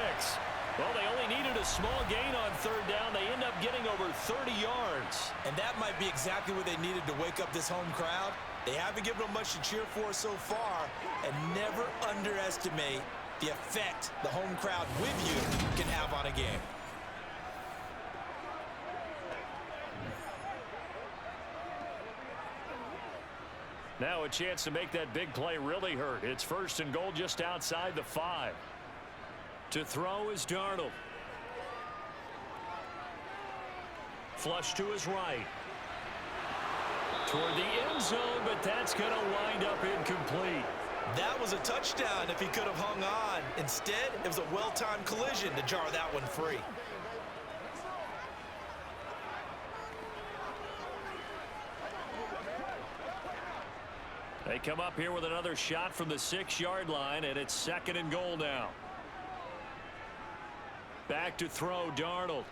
Well, they only needed a small gain on 3rd down. They end up getting over 30 yards. And that might be exactly what they needed to wake up this home crowd. They haven't given them much to cheer for so far, and never underestimate the effect the home crowd with you can have on a game. Now a chance to make that big play really hurt. It's 1st and goal just outside the 5. To throw is Darnold. Flush to his right. Toward the end zone, but that's going to wind up incomplete. That was a touchdown if he could have hung on. Instead, it was a well-timed collision to jar that one free. They come up here with another shot from the 6-yard line, and it's 2nd and goal now. Back to throw, Darnold.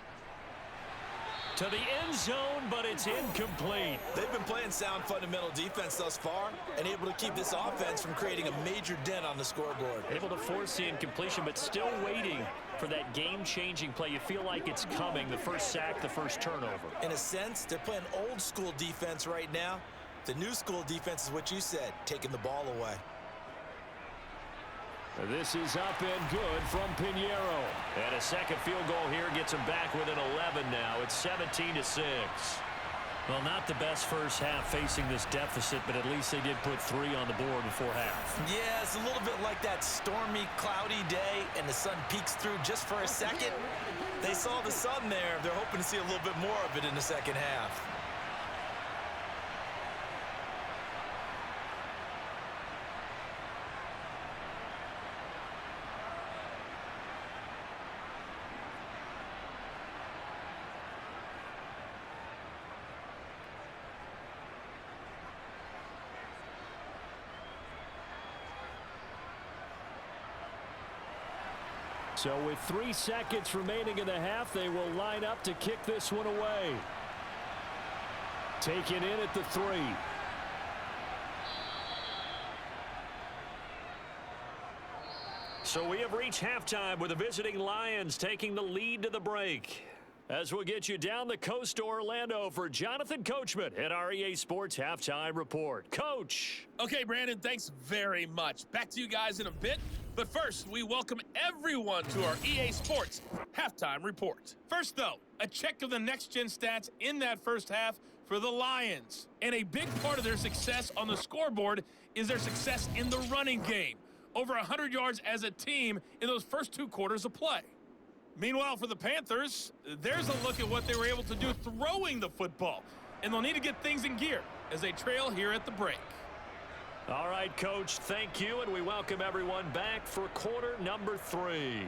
To the end zone, but it's incomplete. They've been playing sound fundamental defense thus far and able to keep this offense from creating a major dent on the scoreboard. Able to force the incompletion, but still waiting for that game-changing play. You feel like it's coming, the first sack, the first turnover. In a sense, they're playing old-school defense right now. The new school defense is what you said, taking the ball away. This is up and good from Pinheiro. And a second field goal here gets him back within 11 now. It's 17-6. Well, not the best first half facing this deficit, but at least they did put 3 on the board before half. Yeah, it's a little bit like that stormy, cloudy day, and the sun peeks through just for a second. They saw the sun there. They're hoping to see a little bit more of it in the second half. So with 3 seconds remaining in the half, they will line up to kick this one away. Taken in at the 3. So we have reached halftime with the visiting Lions taking the lead to the break. As we'll get you down the coast to Orlando for Jonathan Coachman at our EA Sports Halftime Report. Coach. Okay, Brandon, thanks very much. Back to you guys in a bit. But first, we welcome everyone to our EA Sports Halftime Report. First, though, a check of the next-gen stats in that first half for the Lions. And a big part of their success on the scoreboard is their success in the running game. Over 100 yards as a team in those first 2 quarters of play. Meanwhile, for the Panthers, there's a look at what they were able to do throwing the football. And they'll need to get things in gear as they trail here at the break. All right, Coach, thank you, and we welcome everyone back for quarter number 3.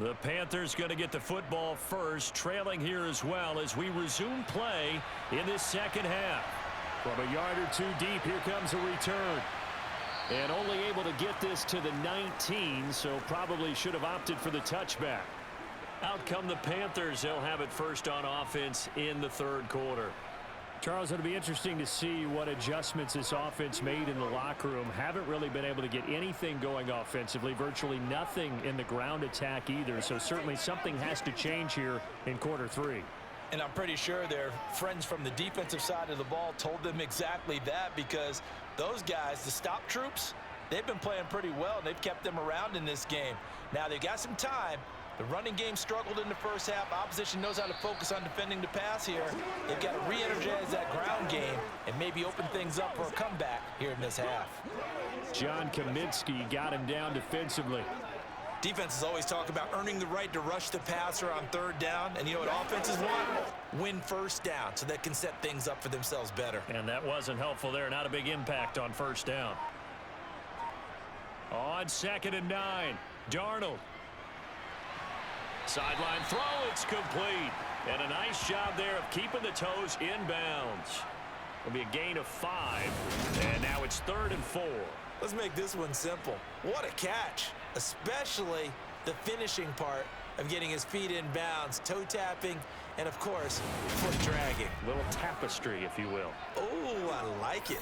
The Panthers going to get the football first, trailing here as well as we resume play in this second half. From a yard or two deep, here comes a return. And only able to get this to the 19, so probably should have opted for the touchback. Out come the Panthers. They'll have it first on offense in the third quarter. Charles, it'll be interesting to see what adjustments this offense made in the locker room. Haven't really been able to get anything going offensively, virtually nothing in the ground attack either. So certainly something has to change here in quarter three. And I'm pretty sure their friends from the defensive side of the ball told them exactly that, because those guys, the stop troops, they've been playing pretty well, and they've kept them around in this game. Now they've got some time. The running game struggled in the first half. Opposition knows how to focus on defending the pass here. They've got to re-energize that ground game and maybe open things up for a comeback here in this half. John Kaminsky got him down defensively. Defenses always talk about earning the right to rush the passer on third down. And you know what offenses want? Win first down so they can set things up for themselves better. And that wasn't helpful there. Not a big impact on first down. On 2nd and 9, Darnold. Sideline throw, it's complete. And a nice job there of keeping the toes inbounds. It'll be a gain of 5. And now it's 3rd and 4. Let's make this one simple. What a catch, especially the finishing part of getting his feet in bounds, toe tapping, and of course, foot dragging. Little tapestry, if you will. Oh, I like it.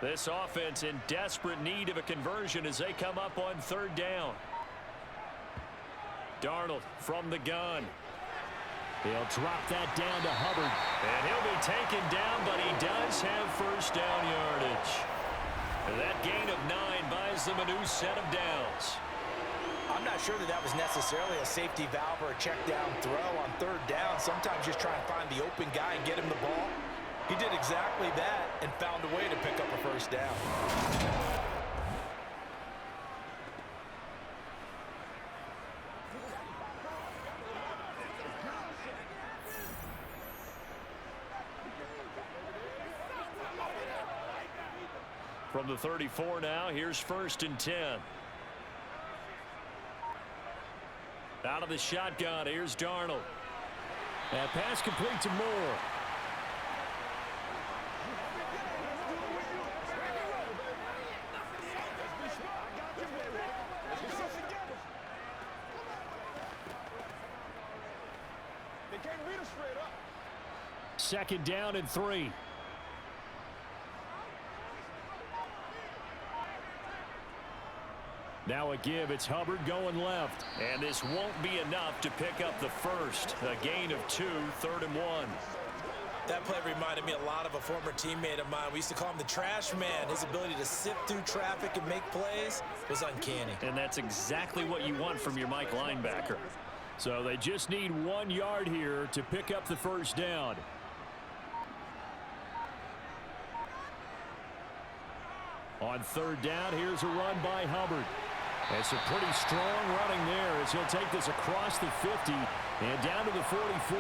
This offense in desperate need of a conversion as they come up on 3rd down. Darnold from the gun. He'll drop that down to Hubbard. And he'll be taken down, but he does have first down yardage. That gain of 9 buys them a new set of downs. I'm not sure that was necessarily a safety valve or a check down throw on 3rd down. Sometimes just try and find the open guy and get him the ball. He did exactly that and found a way to pick up a first down. From the 34 now, here's 1st and 10. Out of the shotgun, here's Darnold. That pass complete to Moore. Second down and 3. Now a give. It's Hubbard going left. And this won't be enough to pick up the first. A gain of 2, 3rd and 1. That play reminded me a lot of a former teammate of mine. We used to call him the trash man. His ability to sift through traffic and make plays was uncanny. And that's exactly what you want from your Mike linebacker. So they just need 1 yard here to pick up the first down. On 3rd down, here's a run by Hubbard. It's a pretty strong running there as he'll take this across the 50 and down to the 44.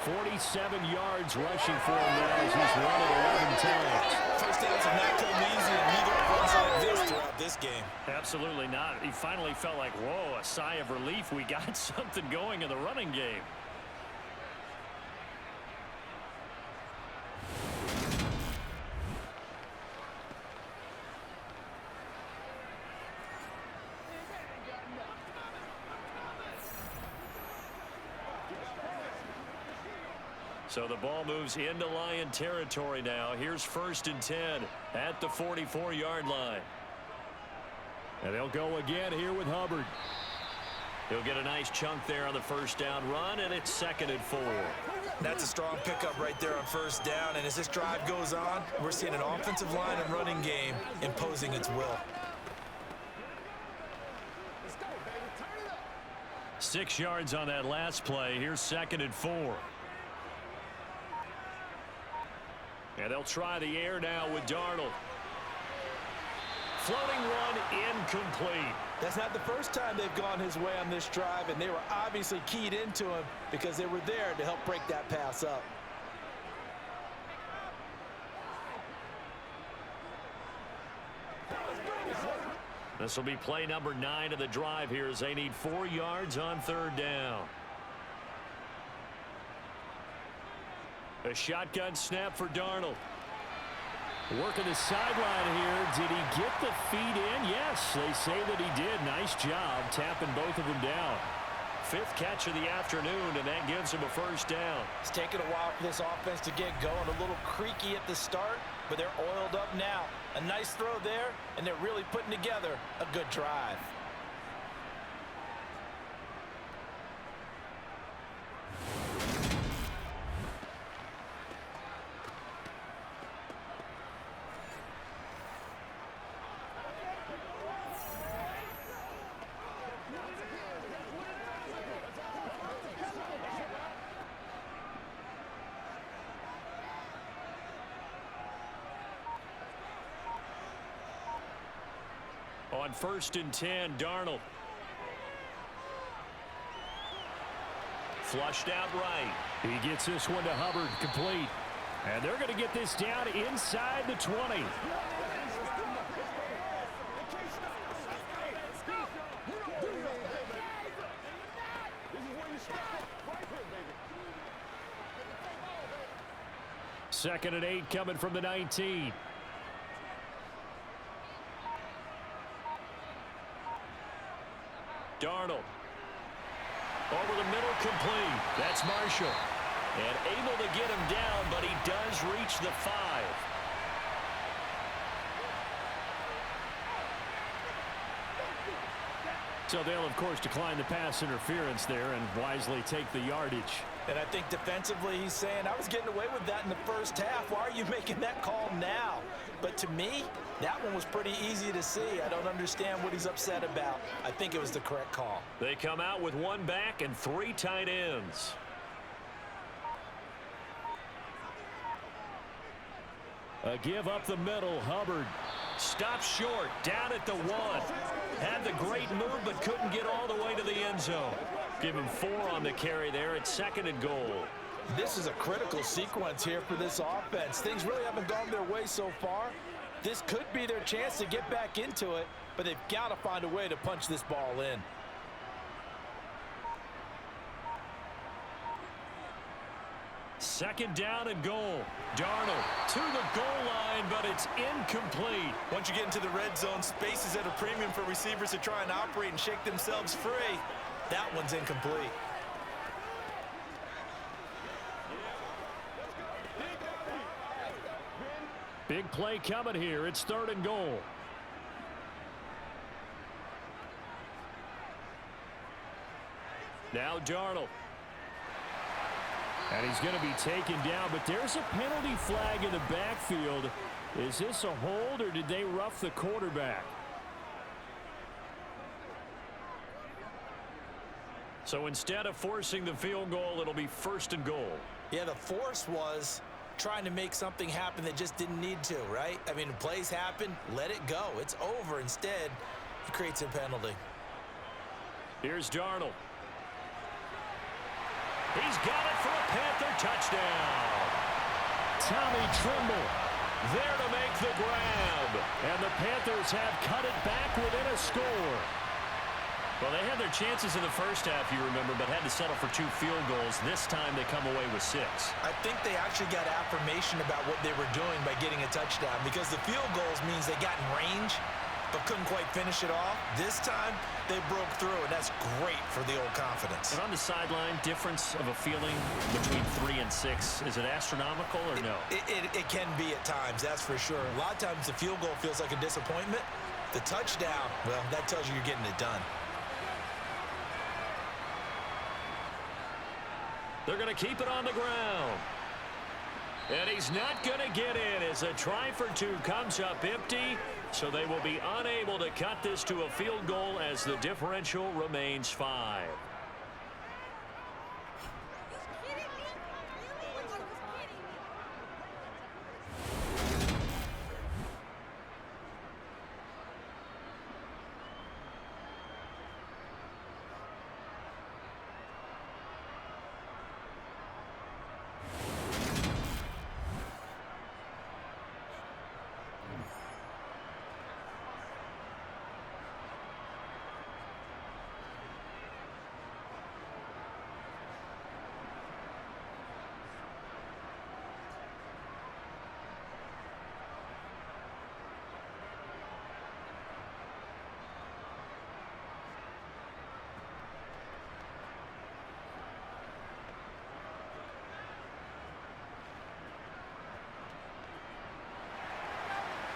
47 yards rushing for him now as he's run it 11 times. First downs have not come easy, and neither have runs like this throughout this game. Absolutely not. He finally felt like, whoa, a sigh of relief. We got something going in the running game. So the ball moves into Lion territory now. Here's 1st and 10 at the 44-yard line. And they'll go again here with Hubbard. He'll get a nice chunk there on the first down run, and it's 2nd and 4. That's a strong pickup right there on first down. And as this drive goes on, we're seeing an offensive line and running game imposing its will. 6 yards on that last play. Here's 2nd and 4. And they'll try the air now with Darnold. Floating run incomplete. That's not the first time they've gone his way on this drive, and they were obviously keyed into him because they were there to help break that pass up. This will be play number 9 of the drive here as they need 4 yards on 3rd down. A shotgun snap for Darnold. Working the sideline here. Did he get the feet in? Yes, they say that he did. Nice job tapping both of them down. 5th catch of the afternoon, and that gives him a 1st down. It's taken a while for this offense to get going. A little creaky at the start, but they're oiled up now. A nice throw there, and they're really putting together a good drive. On 1st and 10, Darnold. Flushed out right. He gets this one to Hubbard, complete. And they're going to get this down inside the 20. Second and 8 coming from the 19. Darnold. Over the middle, complete. That's Marshall. And able to get him down, but he does reach the 5. So they'll, of course, decline the pass interference there and wisely take the yardage. And I think defensively he's saying, I was getting away with that in the first half. Why are you making that call now? But to me, that one was pretty easy to see. I don't understand what he's upset about. I think it was the correct call. They come out with 1 back and 3 tight ends. A give up the middle, Hubbard. Stopped short, down at the 1. Had the great move, but couldn't get all the way to the end zone. Give him 4 on the carry there at 2nd and goal. This is a critical sequence here for this offense. Things really haven't gone their way so far. This could be their chance to get back into it, but they've got to find a way to punch this ball in. Second down and goal. Darnold to the goal line, but it's incomplete. Once you get into the red zone, space is at a premium for receivers to try and operate and shake themselves free. That one's incomplete. Big play coming here. It's 3rd and goal. Now Darnold. And he's going to be taken down, but there's a penalty flag in the backfield. Is this a hold, or did they rough the quarterback? So instead of forcing the field goal, it'll be 1st and goal. Yeah, the force was trying to make something happen that just didn't need to, right? I mean, plays happen, let it go. It's over. Instead, he creates a penalty. Here's Darnold. He's got it for a Panther touchdown. Tommy Tremble There to make the grab. And the Panthers have cut it back within a score. Well, they had their chances in the first half, you remember, but had to settle for 2 field goals. This time they come away with 6. I think they actually got affirmation about what they were doing by getting a touchdown, because the field goals means they got in range but couldn't quite finish it off. This time they broke through, and that's great for the old confidence. And on the sideline, difference of a feeling between 3 and 6, is it astronomical or no? It can be at times, that's for sure. A lot of times the field goal feels like a disappointment. The touchdown, well, that tells you you're getting it done. They're going to keep it on the ground. And he's not going to get in as a try for 2 comes up empty. So they will be unable to cut this to a field goal as the differential remains 5.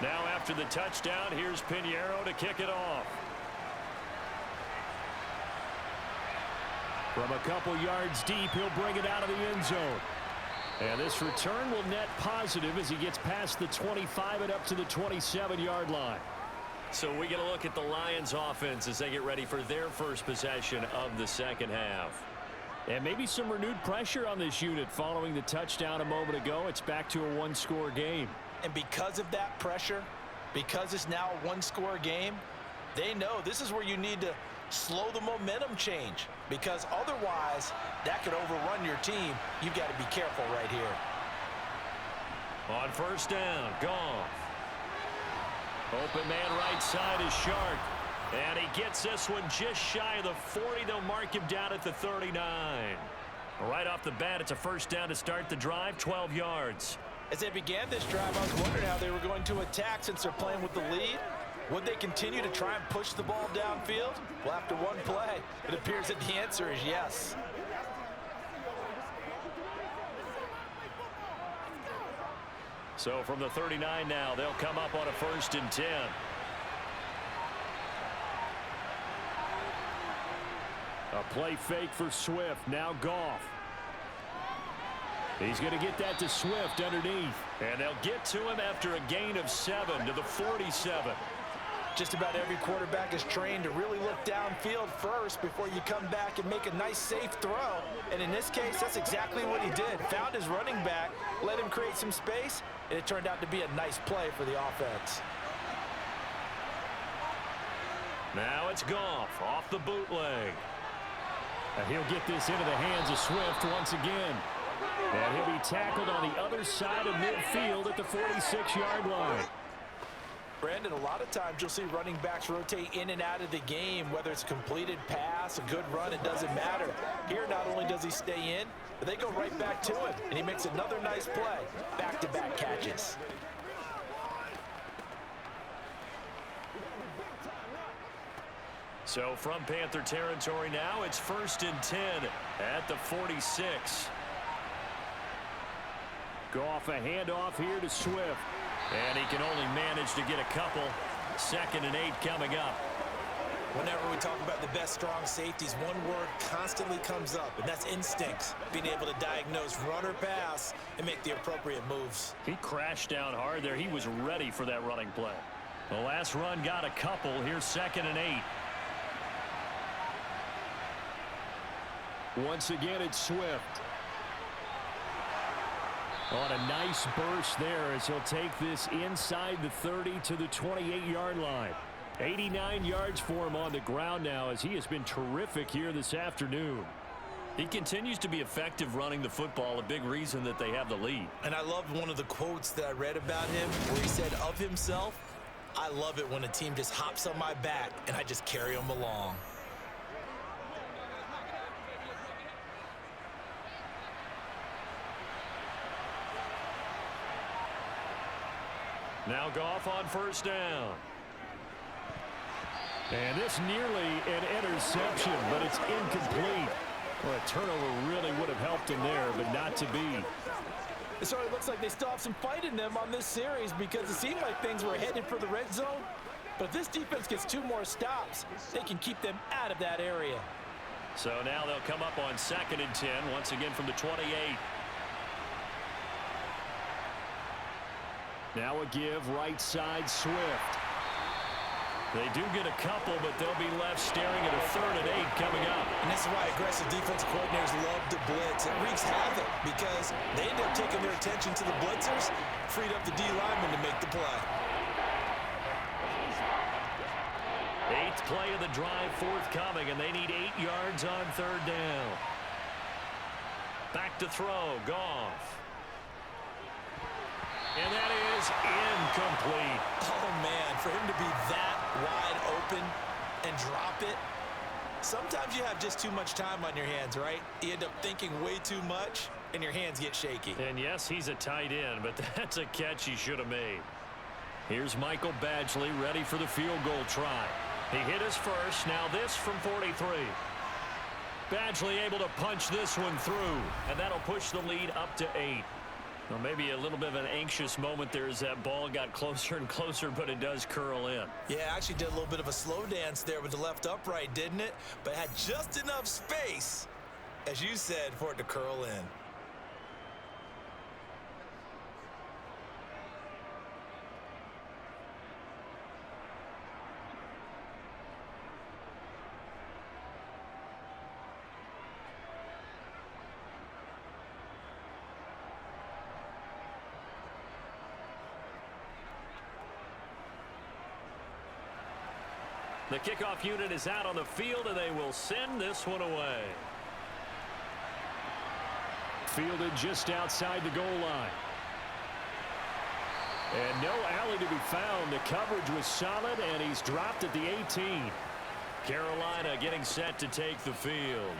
Now after the touchdown, here's Pinheiro to kick it off. From a couple yards deep, he'll bring it out of the end zone. And this return will net positive as he gets past the 25 and up to the 27-yard line. So we get a look at the Lions offense as they get ready for their first possession of the second half. And maybe some renewed pressure on this unit following the touchdown a moment ago. It's back to a one-score game. And because of that pressure, because it's now a one-score game, they know this is where you need to slow the momentum change, because otherwise that could overrun your team. You've got to be careful right here. On first down, Goff. Open man right side is Shark. And he gets this one just shy of the 40. They'll mark him down at the 39. Right off the bat, it's a first down to start the drive, 12 yards. As they began this drive, I was wondering how they were going to attack since they're playing with the lead. Would they continue to try and push the ball downfield? Well, after one play, it appears that the answer is yes. So from the 39 now, they'll come up on a 1st and 10. A play fake for Swift. Now Goff. He's going to get that to Swift underneath. And they'll get to him after a gain of 7 to the 47. Just about every quarterback is trained to really look downfield first before you come back and make a nice, safe throw. And in this case, that's exactly what he did. Found his running back, let him create some space, and it turned out to be a nice play for the offense. Now it's Goff off the bootleg. And he'll get this into the hands of Swift once again. And he'll be tackled on the other side of midfield at the 46-yard line. Brandon, a lot of times you'll see running backs rotate in and out of the game, whether it's a completed pass, a good run, it doesn't matter. Here, not only does he stay in, but they go right back to him, and he makes another nice play. Back-to-back catches. So from Panther territory now, it's 1st and 10 at the 46. Goff, a handoff here to Swift. And he can only manage to get a couple. 2nd and 8 coming up. Whenever we talk about the best strong safeties, one word constantly comes up, and that's instincts. Being able to diagnose run or pass and make the appropriate moves. He crashed down hard there. He was ready for that running play. The last run got a couple. Here's 2nd and 8. Once again, it's Swift. On a nice burst there as he'll take this inside the 30 to the 28-yard line. 89 yards for him on the ground now as he has been terrific here this afternoon. He continues to be effective running the football, a big reason that they have the lead. And I love one of the quotes that I read about him where he said of himself, "I love it when a team just hops on my back and I just carry them along." Now Goff on first down. And this nearly an interception, but it's incomplete. Well, a turnover really would have helped him there, but not to be. It sort of looks like they still have some fight in them on this series because it seemed like things were headed for the red zone. But if this defense gets 2 more stops, they can keep them out of that area. So now they'll come up on 2nd and 10, once again from the 28. Now a give right side Swift. They do get a couple, but they'll be left staring at a 3rd and 8 coming up. And this is why aggressive defensive coordinators love to blitz. It wreaks havoc because they end up taking their attention to the blitzers, freed up the D lineman to make the play. 8th play of the drive forthcoming, and they need 8 yards on 3rd down. Back to throw, Goff. And that is incomplete. Oh, man, for him to be that wide open and drop it. Sometimes you have just too much time on your hands, right? You end up thinking way too much, and your hands get shaky. And yes, he's a tight end, but that's a catch he should have made. Here's Michael Badgley ready for the field goal try. He hit his first, now this from 43. Badgley able to punch this one through, and that'll push the lead up to 8. Well, maybe a little bit of an anxious moment there as that ball got closer and closer, but it does curl in. Yeah, actually did a little bit of a slow dance there with the left upright, didn't it? But had just enough space, as you said, for it to curl in. The kickoff unit is out on the field, and they will send this one away. Fielded just outside the goal line. And no alley to be found. The coverage was solid, and he's dropped at the 18. Carolina getting set to take the field.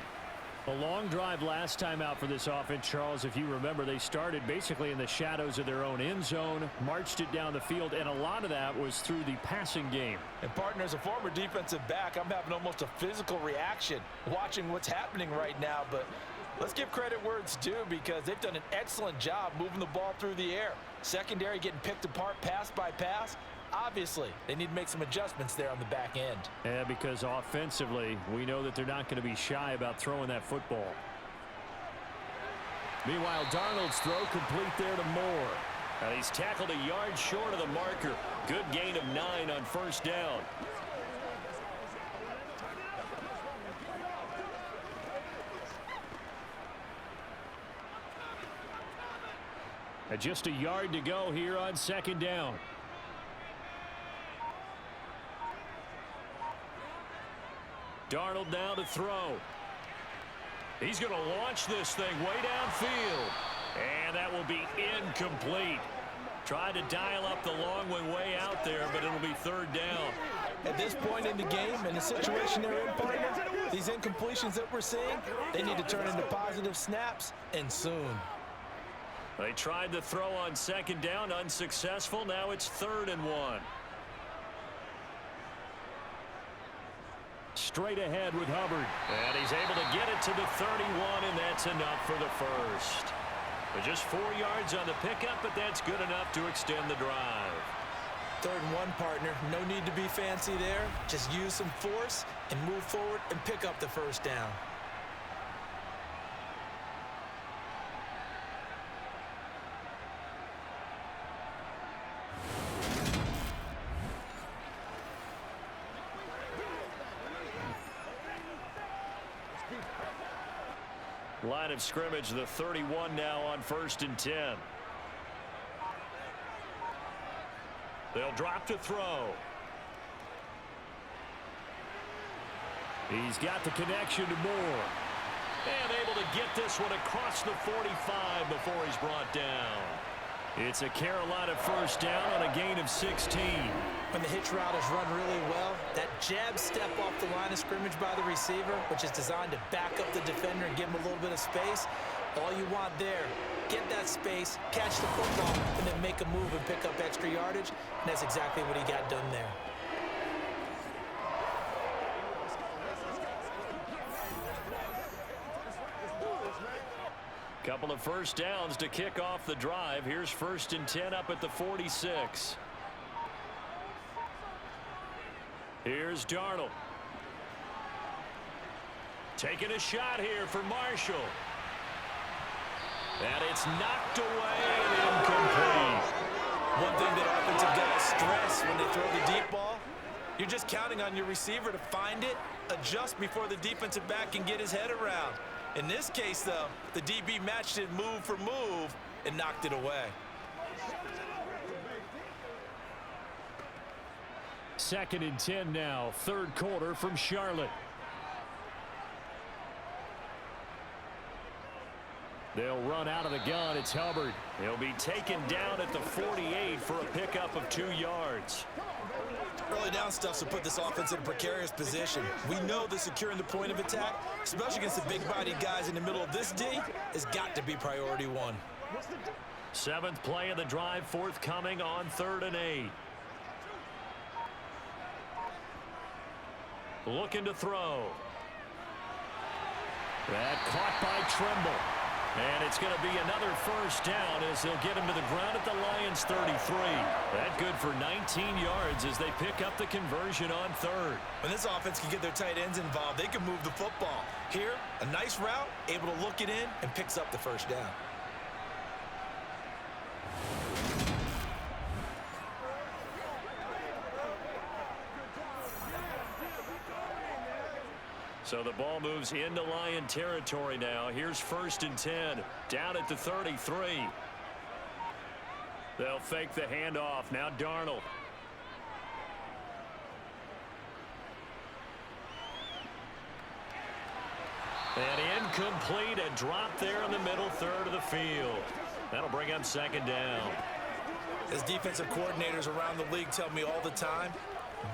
A long drive last time out for this offense, Charles. If you remember, they started basically in the shadows of their own end zone, marched it down the field, and a lot of that was through the passing game. And partner, as a former defensive back, I'm having almost a physical reaction watching what's happening right now. But let's give credit where it's due, because they've done an excellent job moving the ball through the air. Secondary getting picked apart pass by pass. Obviously, they need to make some adjustments there on the back end. Yeah, because offensively, we know that they're not going to be shy about throwing that football. Meanwhile, Darnold's throw complete there to Moore. He's tackled a yard short of the marker. Good gain of 9 on first down. And just a yard to go here on second down. Darnold now to throw. He's going to launch this thing way downfield. And that will be incomplete. Tried to dial up the long way out there, but it'll be third down. At this point in the game, and the situation they're in, partner, these incompletions that we're seeing, they need to turn into positive snaps, and soon. They tried to throw on second down, unsuccessful. Now it's 3rd and 1. Straight ahead with Hubbard. And he's able to get it to the 31, and that's enough for the first. But just 4 yards on the pickup, but that's good enough to extend the drive. 3rd and 1, partner. No need to be fancy there. Just use some force and move forward and pick up the first down. Line of scrimmage, the 31 now on 1st and 10. They'll drop to throw. He's got the connection to Moore. And able to get this one across the 45 before he's brought down. It's a Carolina first down on a gain of 16. When the hitch route is run really well, that jab step off the line of scrimmage by the receiver, which is designed to back up the defender and give him a little bit of space, all you want there, get that space, catch the football, and then make a move and pick up extra yardage, and that's exactly what he got done there. Couple of first downs to kick off the drive. Here's 1st and 10 up at the 46. Here's Darnold. Taking a shot here for Marshall. And it's knocked away and incomplete. One thing that offensive guys stress when they throw the deep ball, you're just counting on your receiver to find it, adjust before the defensive back can get his head around. In this case, though, the DB matched it move for move and knocked it away. 2nd and 10 now, 3rd quarter from Charlotte. They'll run out of the gun. It's Hubbard. He'll be taken down at the 48 for a pickup of 2 yards. Early down stuff to put this offense in a precarious position. We know that securing the point of attack, especially against the big-bodied guys in the middle of this D, has got to be priority 1. 7th play of the drive forthcoming on 3rd and 8. Looking to throw. That caught by Tremble. And it's going to be another first down as they'll get him to the ground at the Lions' 33. That good for 19 yards as they pick up the conversion on third. When this offense can get their tight ends involved, they can move the football. Here, a nice route, able to look it in, and picks up the first down. So the ball moves into Lion territory now. Here's 1st and 10, down at the 33. They'll fake the handoff. Now Darnold. And incomplete, a drop there in the middle third of the field. That'll bring up 2nd down. As defensive coordinators around the league tell me all the time,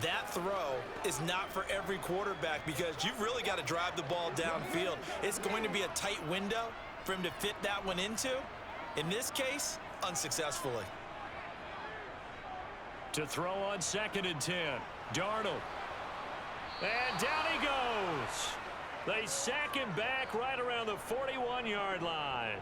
that throw is not for every quarterback because you've really got to drive the ball downfield. It's going to be a tight window for him to fit that one into. In this case, unsuccessfully. To throw on 2nd and 10, Darnold. And down he goes. They sack him back right around the 41-yard line.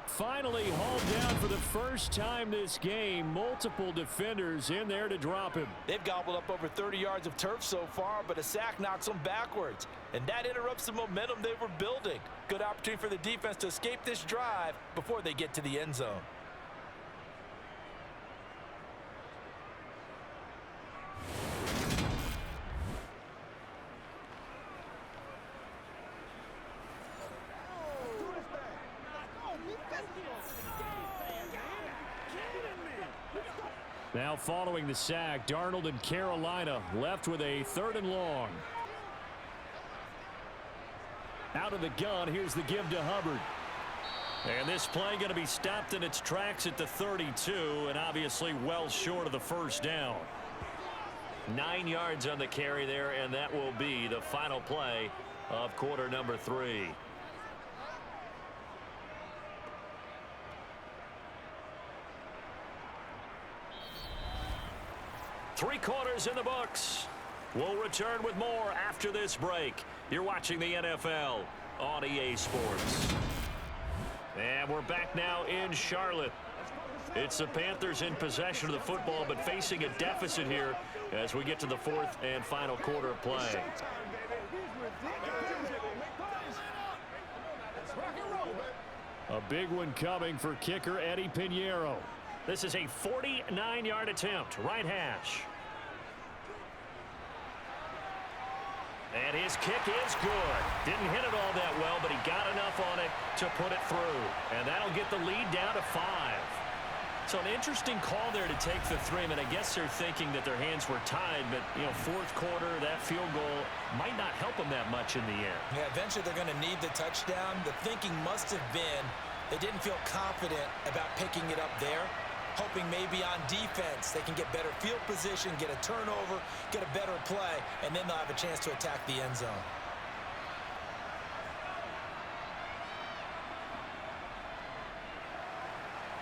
Finally hauled down for the first time this game. Multiple defenders in there to drop him. They've gobbled up over 30 yards of turf so far, but a sack knocks them backwards. And that interrupts the momentum they were building. Good opportunity for the defense to escape this drive before they get to the end zone. Now following the sack, Darnold and Carolina left with a 3rd and long. Out of the gun, here's the give to Hubbard. And this play going to be stopped in its tracks at the 32, and obviously well short of the first down. 9 yards on the carry there, and that will be the final play of quarter number 3. Three quarters in the books. We'll return with more after this break. You're watching the NFL on EA Sports. And we're back now in Charlotte. It's the Panthers in possession of the football, but facing a deficit here as we get to the 4th and final quarter of play. A big one coming for kicker Eddie Pinheiro. This is a 49-yard attempt, right hash. And his kick is good. Didn't hit it all that well, but he got enough on it to put it through. And that'll get the lead down to 5. So an interesting call there to take the 3. I mean, I guess they're thinking that their hands were tied, but, you know, 4th quarter, that field goal might not help them that much in the end. Yeah, eventually they're going to need the touchdown. The thinking must have been they didn't feel confident about picking it up there. Hoping maybe on defense they can get better field position, get a turnover, get a better play, and then they'll have a chance to attack the end zone.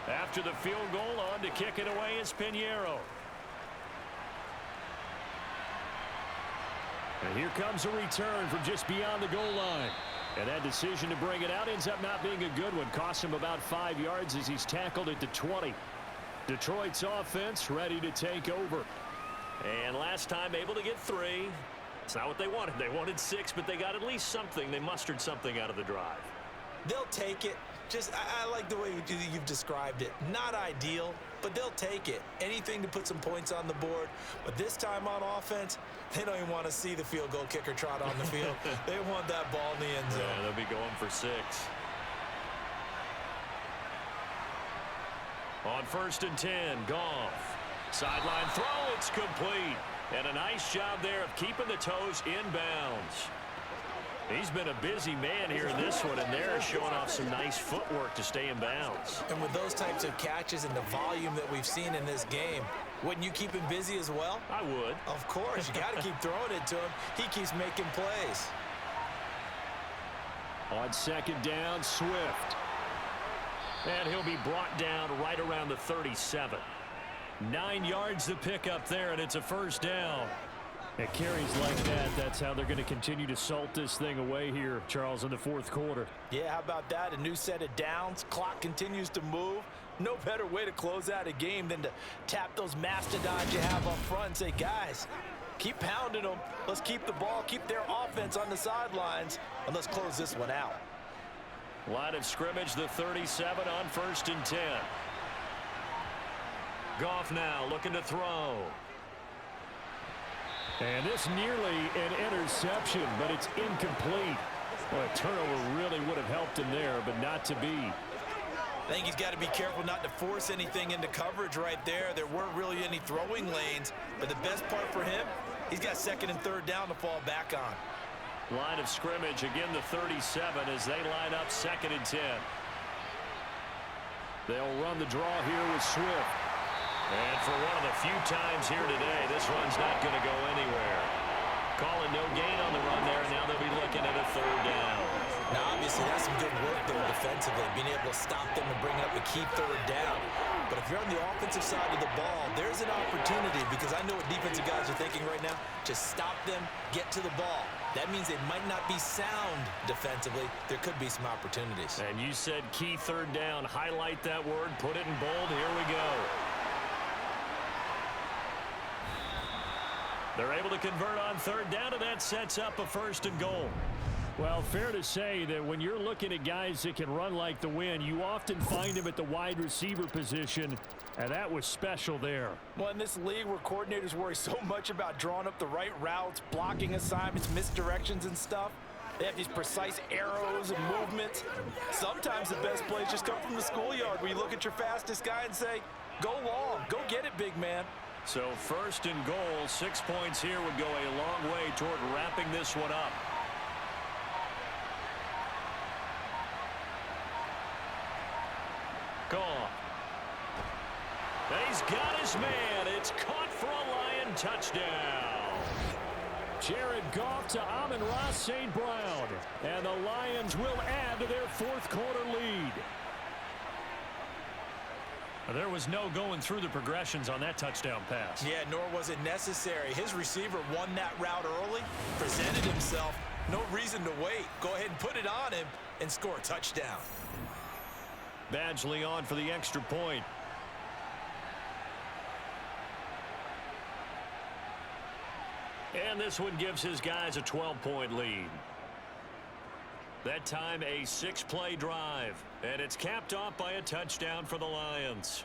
After the field goal, on to kick it away is Pinheiro. And here comes a return from just beyond the goal line. And that decision to bring it out ends up not being a good one. Costs him about 5 yards as he's tackled at the 20. Detroit's offense ready to take over. And last time able to get 3. It's not what they wanted. They wanted 6, but they got at least something. They mustered something out of the drive. They'll take it. Just, I like the way you've described it. Not ideal, but they'll take it. Anything to put some points on the board. But this time on offense, they don't even want to see the field goal kicker trot on the field. They want that ball in the end zone. Yeah, they'll be going for 6. On 1st and 10, Goff. Sideline throw, it's complete. And a nice job there of keeping the toes in bounds. He's been a busy man here in this one, and they're showing off some nice footwork to stay in bounds. And with those types of catches and the volume that we've seen in this game, wouldn't you keep him busy as well? I would. Of course. You got to keep throwing it to him. He keeps making plays. On 2nd down, Swift. And he'll be brought down right around the 37. 9 yards to pick up there, and it's a first down. At carries like that, that's how they're going to continue to salt this thing away here, Charles, in the fourth quarter. Yeah, how about that? A new set of downs. Clock continues to move. No better way to close out a game than to tap those mastodons you have up front and say, guys, keep pounding them. Let's keep the ball, keep their offense on the sidelines, and let's close this one out. Line of scrimmage, the 37 on 1st and 10. Goff now looking to throw. And this nearly an interception, but it's incomplete. Well, a turnover really would have helped him there, but not to be. I think he's got to be careful not to force anything into coverage right there. There weren't really any throwing lanes, but the best part for him, he's got 2nd and 3rd down to fall back on. Line of scrimmage, again the 37 as they line up 2nd and 10. They'll run the draw here with Swift. And for one of the few times here today, this run's not going to go anywhere. Calling no gain on the run there, and now they'll be looking at a 3rd down. Now, obviously, that's some good work there defensively, being able to stop them and bring up a key 3rd down. But if you're on the offensive side of the ball, there's an opportunity, because I know what defensive guys are thinking right now. Just stop them, get to the ball. That means they might not be sound defensively. There could be some opportunities. And you said key 3rd down. Highlight that word, put it in bold. Here we go. They're able to convert on 3rd down, and that sets up a 1st and goal. Well, fair to say that when you're looking at guys that can run like the wind, you often find them at the wide receiver position, and that was special there. Well, in this league where coordinators worry so much about drawing up the right routes, blocking assignments, misdirections and stuff, they have these precise arrows and movements. Sometimes the best plays just come from the schoolyard where you look at your fastest guy and say, go long, go get it, big man. So 1st and goal, 6 points here would go a long way toward wrapping this one up. Gone. He's got his man. It's caught for a Lion touchdown. Jared Goff to Amon-Ra St. Brown. And the Lions will add to their 4th quarter lead. There was no going through the progressions on that touchdown pass. Yeah, nor was it necessary. His receiver won that route early, presented himself. No reason to wait. Go ahead and put it on him and score a touchdown. Badgley on for the extra point. And this one gives his guys a 12-point lead. That time a 6-play drive. And it's capped off by a touchdown for the Lions.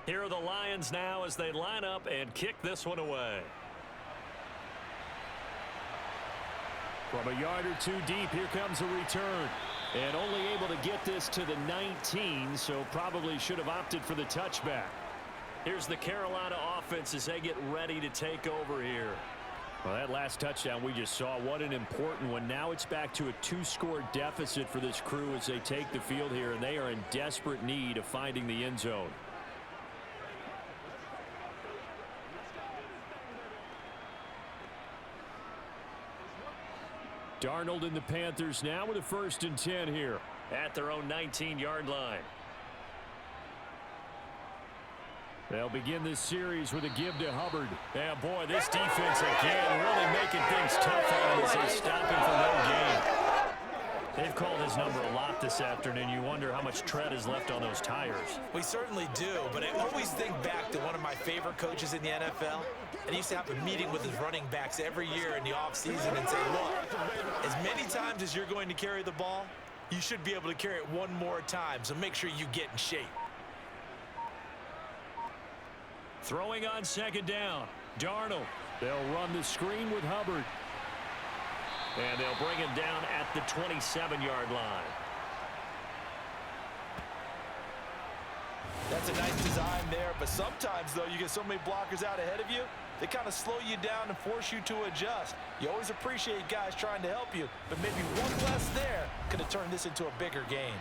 Here are the Lions now as they line up and kick this one away. From a yard or 2 deep, here comes a return. And only able to get this to the 19, so probably should have opted for the touchback. Here's the Carolina offense as they get ready to take over here. Well, that last touchdown we just saw, what an important one. Now it's back to a 2-score deficit for this crew as they take the field here, and they are in desperate need of finding the end zone. Darnold and the Panthers now with a 1st and 10 here at their own 19-yard line. They'll begin this series with a give to Hubbard. Yeah, boy, this defense again really making things tough on him as they stop him for no gain. They've called his number a lot this afternoon. You wonder how much tread is left on those tires. We certainly do, but I always think back to one of my favorite coaches in the NFL. And he used to have a meeting with his running backs every year in the offseason and say, look, as many times as you're going to carry the ball, you should be able to carry it one more time, so make sure you get in shape. Throwing on 2nd down, Darnold. They'll run the screen with Hubbard. And they'll bring him down at the 27-yard line. That's a nice design there, but sometimes, though, you get so many blockers out ahead of you, they kind of slow you down and force you to adjust. You always appreciate guys trying to help you, but maybe one less there could have turned this into a bigger gain.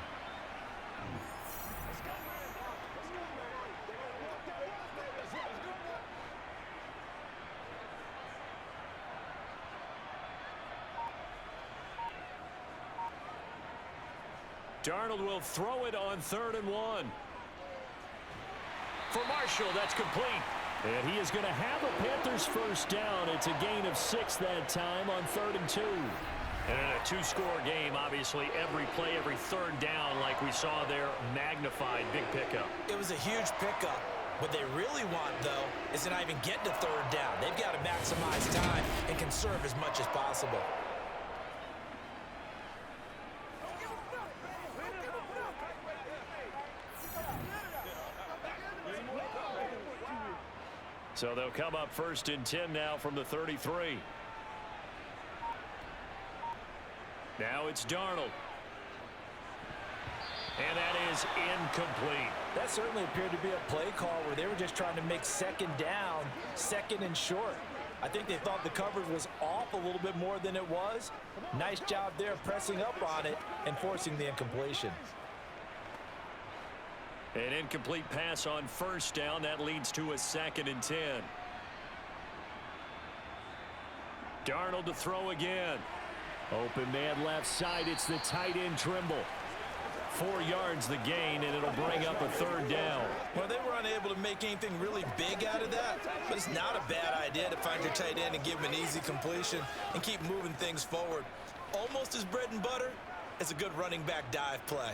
Darnold will throw it on 3rd and 1. For Marshall, that's complete. And he is going to have a Panthers first down. It's a gain of 6 that time on 3rd and 2. And in a 2-score game, obviously, every play, every third down, like we saw there, magnified, big pickup. It was a huge pickup. What they really want, though, is to not even get to 3rd down. They've got to maximize time and conserve as much as possible. So they'll come up 1st and 10 now from the 33. Now it's Darnold. And that is incomplete. That certainly appeared to be a play call where they were just trying to make 2nd down, 2nd and short. I think they thought the coverage was off a little bit more than it was. Nice job there pressing up on it and forcing the incompletion. An incomplete pass on 1st down. That leads to a 2nd and 10. Darnold to throw again. Open man left side. It's the tight end Trimble. 4 yards the gain, and it'll bring up a 3rd down. Well, they were unable to make anything really big out of that, but it's not a bad idea to find your tight end and give him an easy completion and keep moving things forward. Almost as bread and butter as a good running back dive play.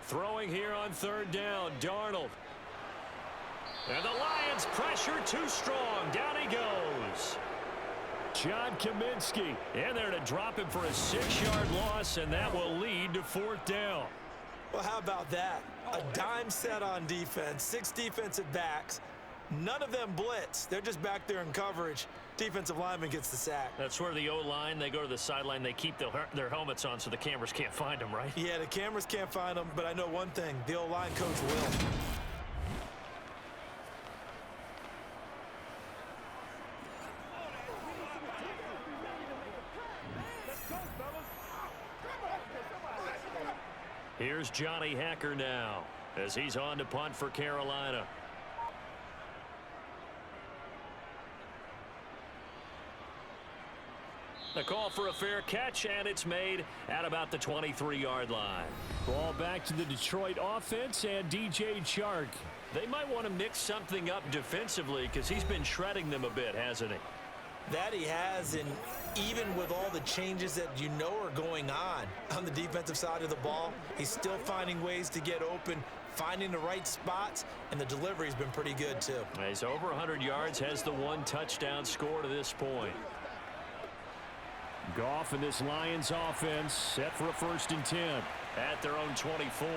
Throwing here on 3rd down, Darnold. And the Lions pressure too strong. Down he goes. John Kaminsky in there to drop him for a 6-yard loss, and that will lead to 4th down. Well, how about that? A dime set on defense, 6 defensive backs. None of them blitz. They're just back there in coverage. Defensive lineman gets the sack. That's where the O-line, they go to the sideline, they keep their helmets on so the cameras can't find them, right? Yeah, the cameras can't find them, but I know one thing. The O-line coach will. Here's Johnny Hacker now as he's on to punt for Carolina. The call for a fair catch, and it's made at about the 23-yard line. Ball back to the Detroit offense and DJ Chark. They might want to mix something up defensively because he's been shredding them a bit, hasn't he? That he has, and even with all the changes that you know are going on the defensive side of the ball, he's still finding ways to get open, finding the right spots, and the delivery's been pretty good too. He's over 100 yards, has the 1 touchdown score to this point. Goff and this Lions offense set for a 1st and 10 at their own 24.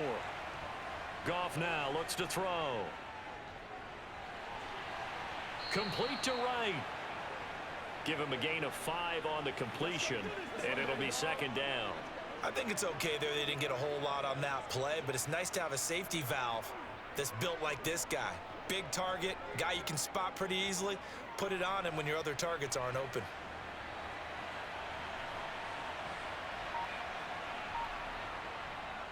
Goff now looks to throw. Complete to right. Give him a gain of 5 on the completion, and it'll be 2nd down. I think it's okay there. They didn't get a whole lot on that play, but it's nice to have a safety valve that's built like this guy. Big target, guy you can spot pretty easily. Put it on him when your other targets aren't open.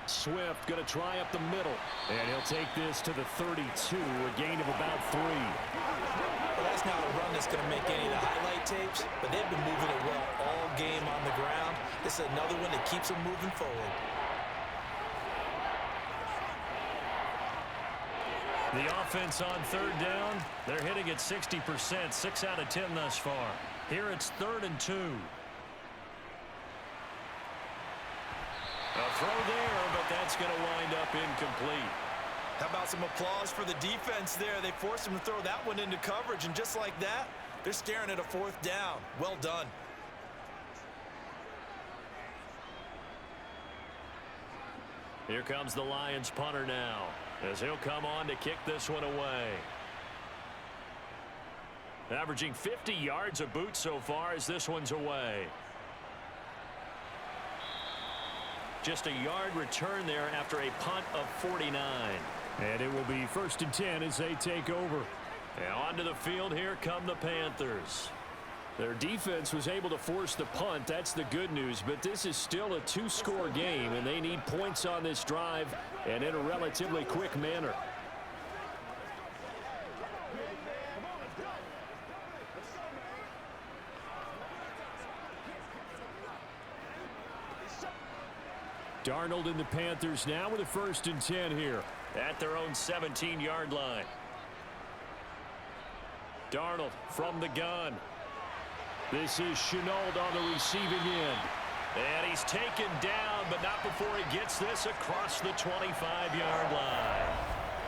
Swift going to try up the middle, and he'll take this to the 32, a gain of about 3. Well, that's not a run that's going to make any of the highlight tapes, but they've been moving it well all game on the ground. This is another one that keeps them moving forward. The offense on 3rd down, they're hitting at 60%, 6 out of 10 thus far. Here it's 3rd and 2. A throw there, but that's going to wind up incomplete. How about some applause for the defense there? They forced him to throw that one into coverage, and just like that, they're staring at a 4th down. Well done. Here comes the Lions punter now, as he'll come on to kick this one away. Averaging 50 yards a boot so far as this one's away. Just a yard return there after a punt of 49. And it will be 1st and 10 as they take over. And onto the field, here come the Panthers. Their defense was able to force the punt. That's the good news. But this is still a 2-score game, and they need points on this drive and in a relatively quick manner. Darnold and the Panthers now with a 1st and 10 here at their own 17-yard line. Darnold from the gun. This is Shenault on the receiving end. And he's taken down, but not before he gets this across the 25-yard line.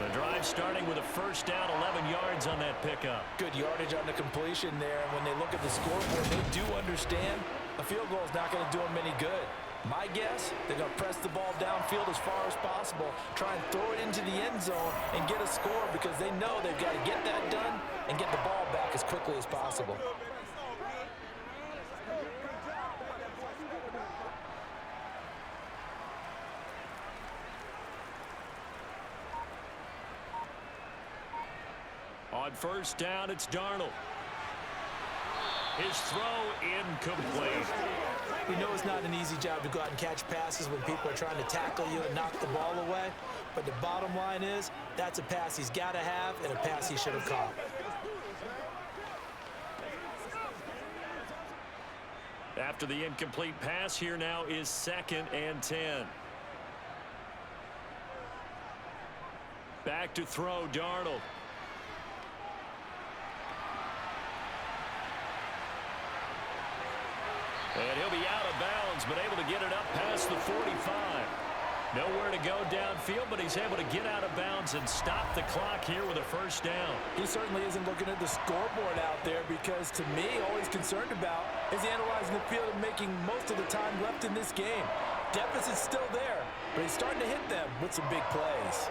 The drive starting with a 1st down, 11 yards on that pickup. Good yardage on the completion there. And when they look at the scoreboard, they do understand a field goal is not going to do them any good. My guess, they're going to press the ball downfield as far as possible, try and throw it into the end zone and get a score because they know they've got to get that done and get the ball back as quickly as possible. On 1st down, it's Darnold. His throw incomplete. We know it's not an easy job to go out and catch passes when people are trying to tackle you and knock the ball away. But the bottom line is that's a pass he's got to have and a pass he should have caught. After the incomplete pass, here now is 2nd and 10. Back to throw, Darnold. And he'll be out of bounds, but able to get it up past the 45. Nowhere to go downfield, but he's able to get out of bounds and stop the clock here with a 1st down. He certainly isn't looking at the scoreboard out there because, to me, all he's concerned about is analyzing the field and making most of the time left in this game. Deficit's still there, but he's starting to hit them with some big plays.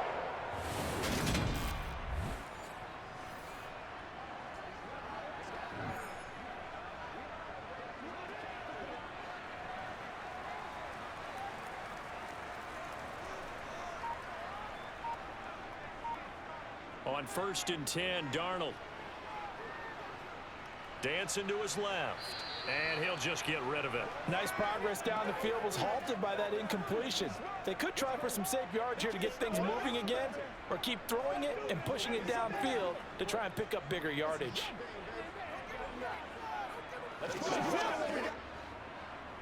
On 1st and 10, Darnold. Dancing to his left. And he'll just get rid of it. Nice progress down the field was halted by that incompletion. They could try for some safe yards here to get things moving again, or keep throwing it and pushing it downfield to try and pick up bigger yardage.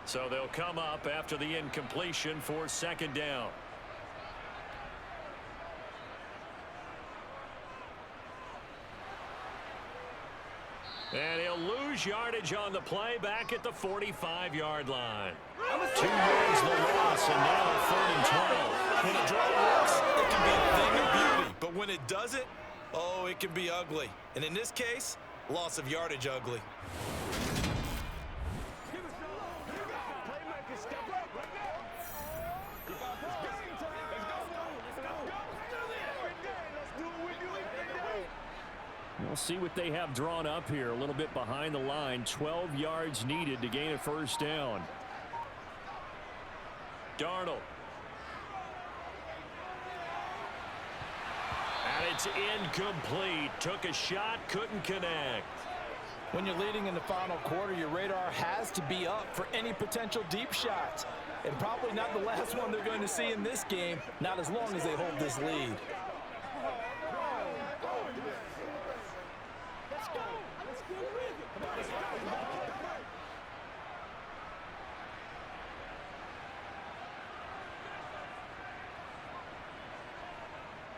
So they'll come up after the incompletion for 2nd down. And he'll lose yardage on the play back at the 45-yard line. 2 yards the loss, and now 3rd and 12. When a draw works, it can be a thing of beauty. But when it doesn't, oh, it can be ugly. And in this case, loss of yardage ugly. We'll see what they have drawn up here a little bit behind the line. 12 yards needed to gain a 1st down. Darnold. And it's incomplete. Took a shot, couldn't connect. When you're leading in the final quarter, your radar has to be up for any potential deep shots. And probably not the last one they're going to see in this game, not as long as they hold this lead.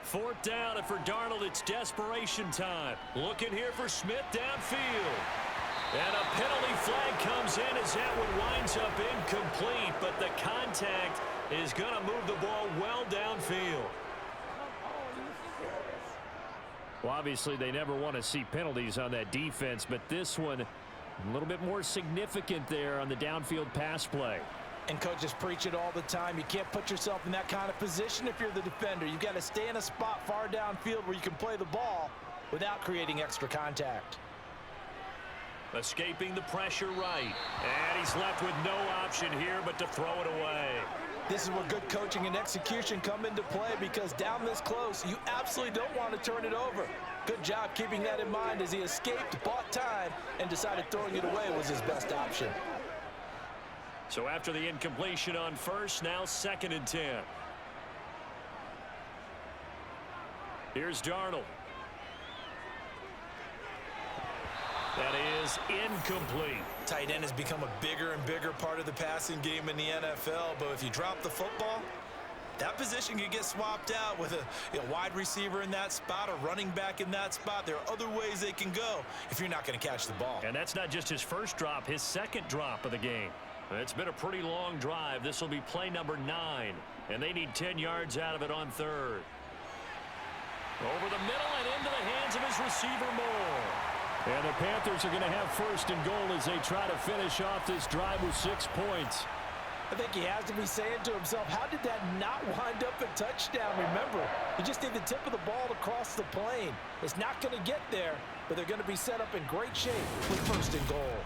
Fourth down, and for Darnold, it's desperation time. Looking here for Smith downfield. And a penalty flag comes in as that one winds up incomplete, but the contact is going to move the ball well downfield. Well, obviously, they never want to see penalties on that defense, but this one a little bit more significant there on the downfield pass play. And coaches preach it all the time. You can't put yourself in that kind of position if you're the defender. You've got to stay in a spot far downfield where you can play the ball without creating extra contact. escaping the pressure right. And he's left with no option here but to throw it away. This is where good coaching and execution come into play, because down this close, you absolutely don't want to turn it over. Good job keeping that in mind as he escaped, bought time, and decided throwing it away was his best option. So after the incompletion on first, now 2nd and 10. Here's Darnold. That is incomplete. Tight end has become a bigger and bigger part of the passing game in the NFL, but if you drop the football, that position can get swapped out with a wide receiver in that spot, a running back in that spot. There are other ways they can go if you're not going to catch the ball. And that's not just his first drop, his second drop of the game. It's been a pretty long drive. This will be play number 9, and they need 10 yards out of it on 3rd. Over the middle and into the hands of his receiver, Moore. And the Panthers are going to have 1st and goal as they try to finish off this drive with 6 points. I think he has to be saying to himself, how did that not wind up a touchdown? Remember, you just need the tip of the ball to cross the plane. It's not going to get there, but they're going to be set up in great shape with 1st and goal.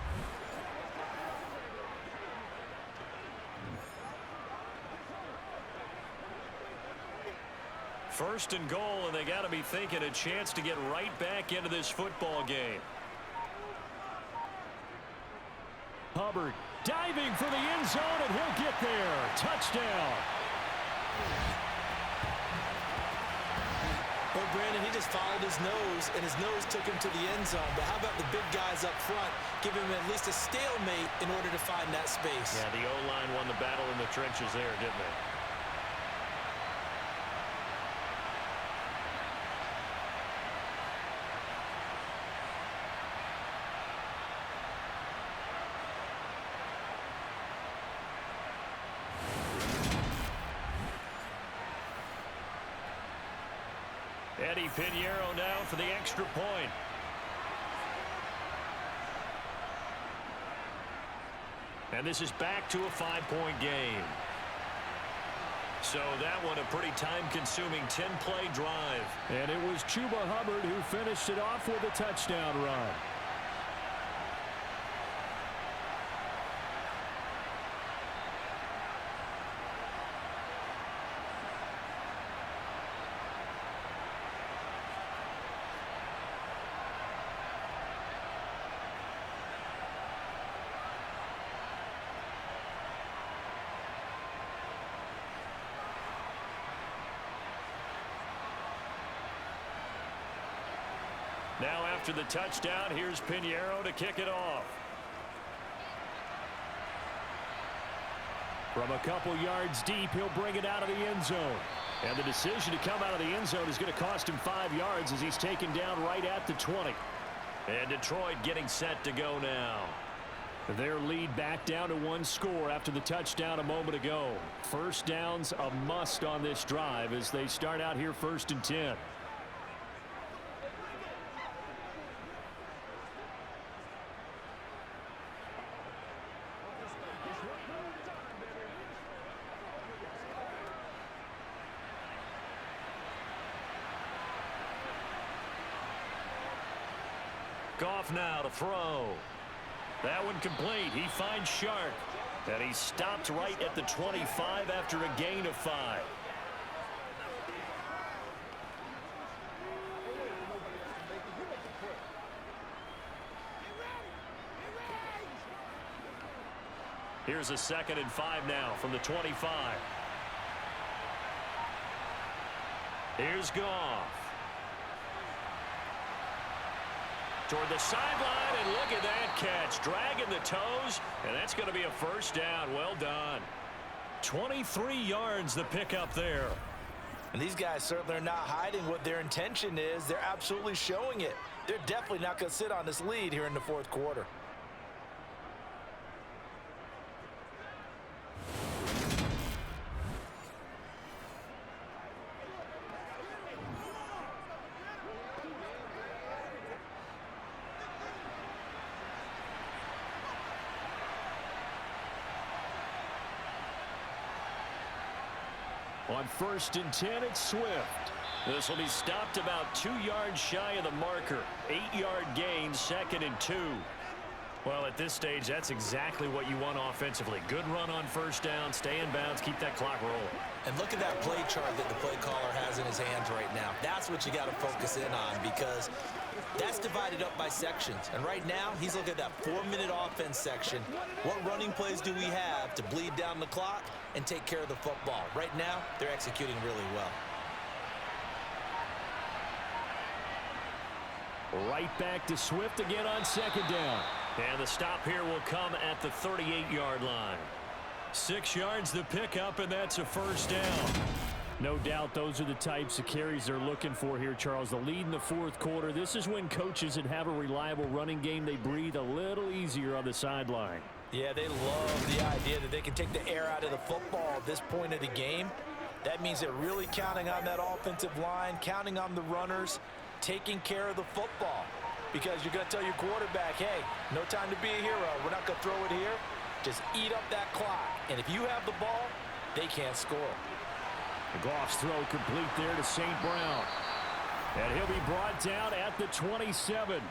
First and goal, and they got to be thinking a chance to get right back into this football game. Hubbard diving for the end zone, and he'll get there. Touchdown. Well, Brandon, he just followed his nose, and his nose took him to the end zone. But how about the big guys up front, giving him at least a stalemate in order to find that space? Yeah, the O-line won the battle in the trenches there, didn't they? Eddie Pinheiro now for the extra point. And this is back to a 5-point game. So that one a pretty time-consuming 10-play drive. And it was Chuba Hubbard who finished it off with a touchdown run. Now after the touchdown, here's Pinheiro to kick it off. From a couple yards deep, he'll bring it out of the end zone. And the decision to come out of the end zone is going to cost him 5 yards as he's taken down right at the 20. And Detroit getting set to go now. Their lead back down to 1 score after the touchdown a moment ago. First down's a must on this drive as they start out here 1st and 10. Goff now to throw. That one complete. He finds Shark. And he stopped right at the 25 after a gain of 5. Here's a 2nd and 5 now from the 25. Here's Goff. Toward the sideline, and look at that catch. Dragging the toes, and that's going to be a first down. Well done. 23 yards the pickup there. And these guys certainly are not hiding what their intention is. They're absolutely showing it. They're definitely not going to sit on this lead here in the 4th quarter. On 1st and 10, it's Swift. This will be stopped about 2 yards shy of the marker. 8-yard gain, 2nd and 2. Well, at this stage, that's exactly what you want offensively. Good run on first down, stay in bounds, keep that clock rolling. And look at that play chart that the play caller has in his hands right now. That's what you got to focus in on, because that's divided up by sections. And right now, he's looking at that 4-minute offense section. What running plays do we have to bleed down the clock and take care of the football? Right now, they're executing really well. Right back to Swift again on second down. And the stop here will come at the 38-yard line. 6 yards the pickup, and that's a first down. No doubt those are the types of carries they're looking for here, Charles. The lead in the fourth quarter. This is when coaches that have a reliable running game, they breathe a little easier on the sideline. Yeah, they love the idea that they can take the air out of the football at this point of the game. That means they're really counting on that offensive line, counting on the runners, taking care of the football. Because you're going to tell your quarterback, hey, no time to be a hero. We're not going to throw it here. Just eat up that clock. And if you have the ball, they can't score. Goff's throw complete there to St. Brown. And he'll be brought down at the 27.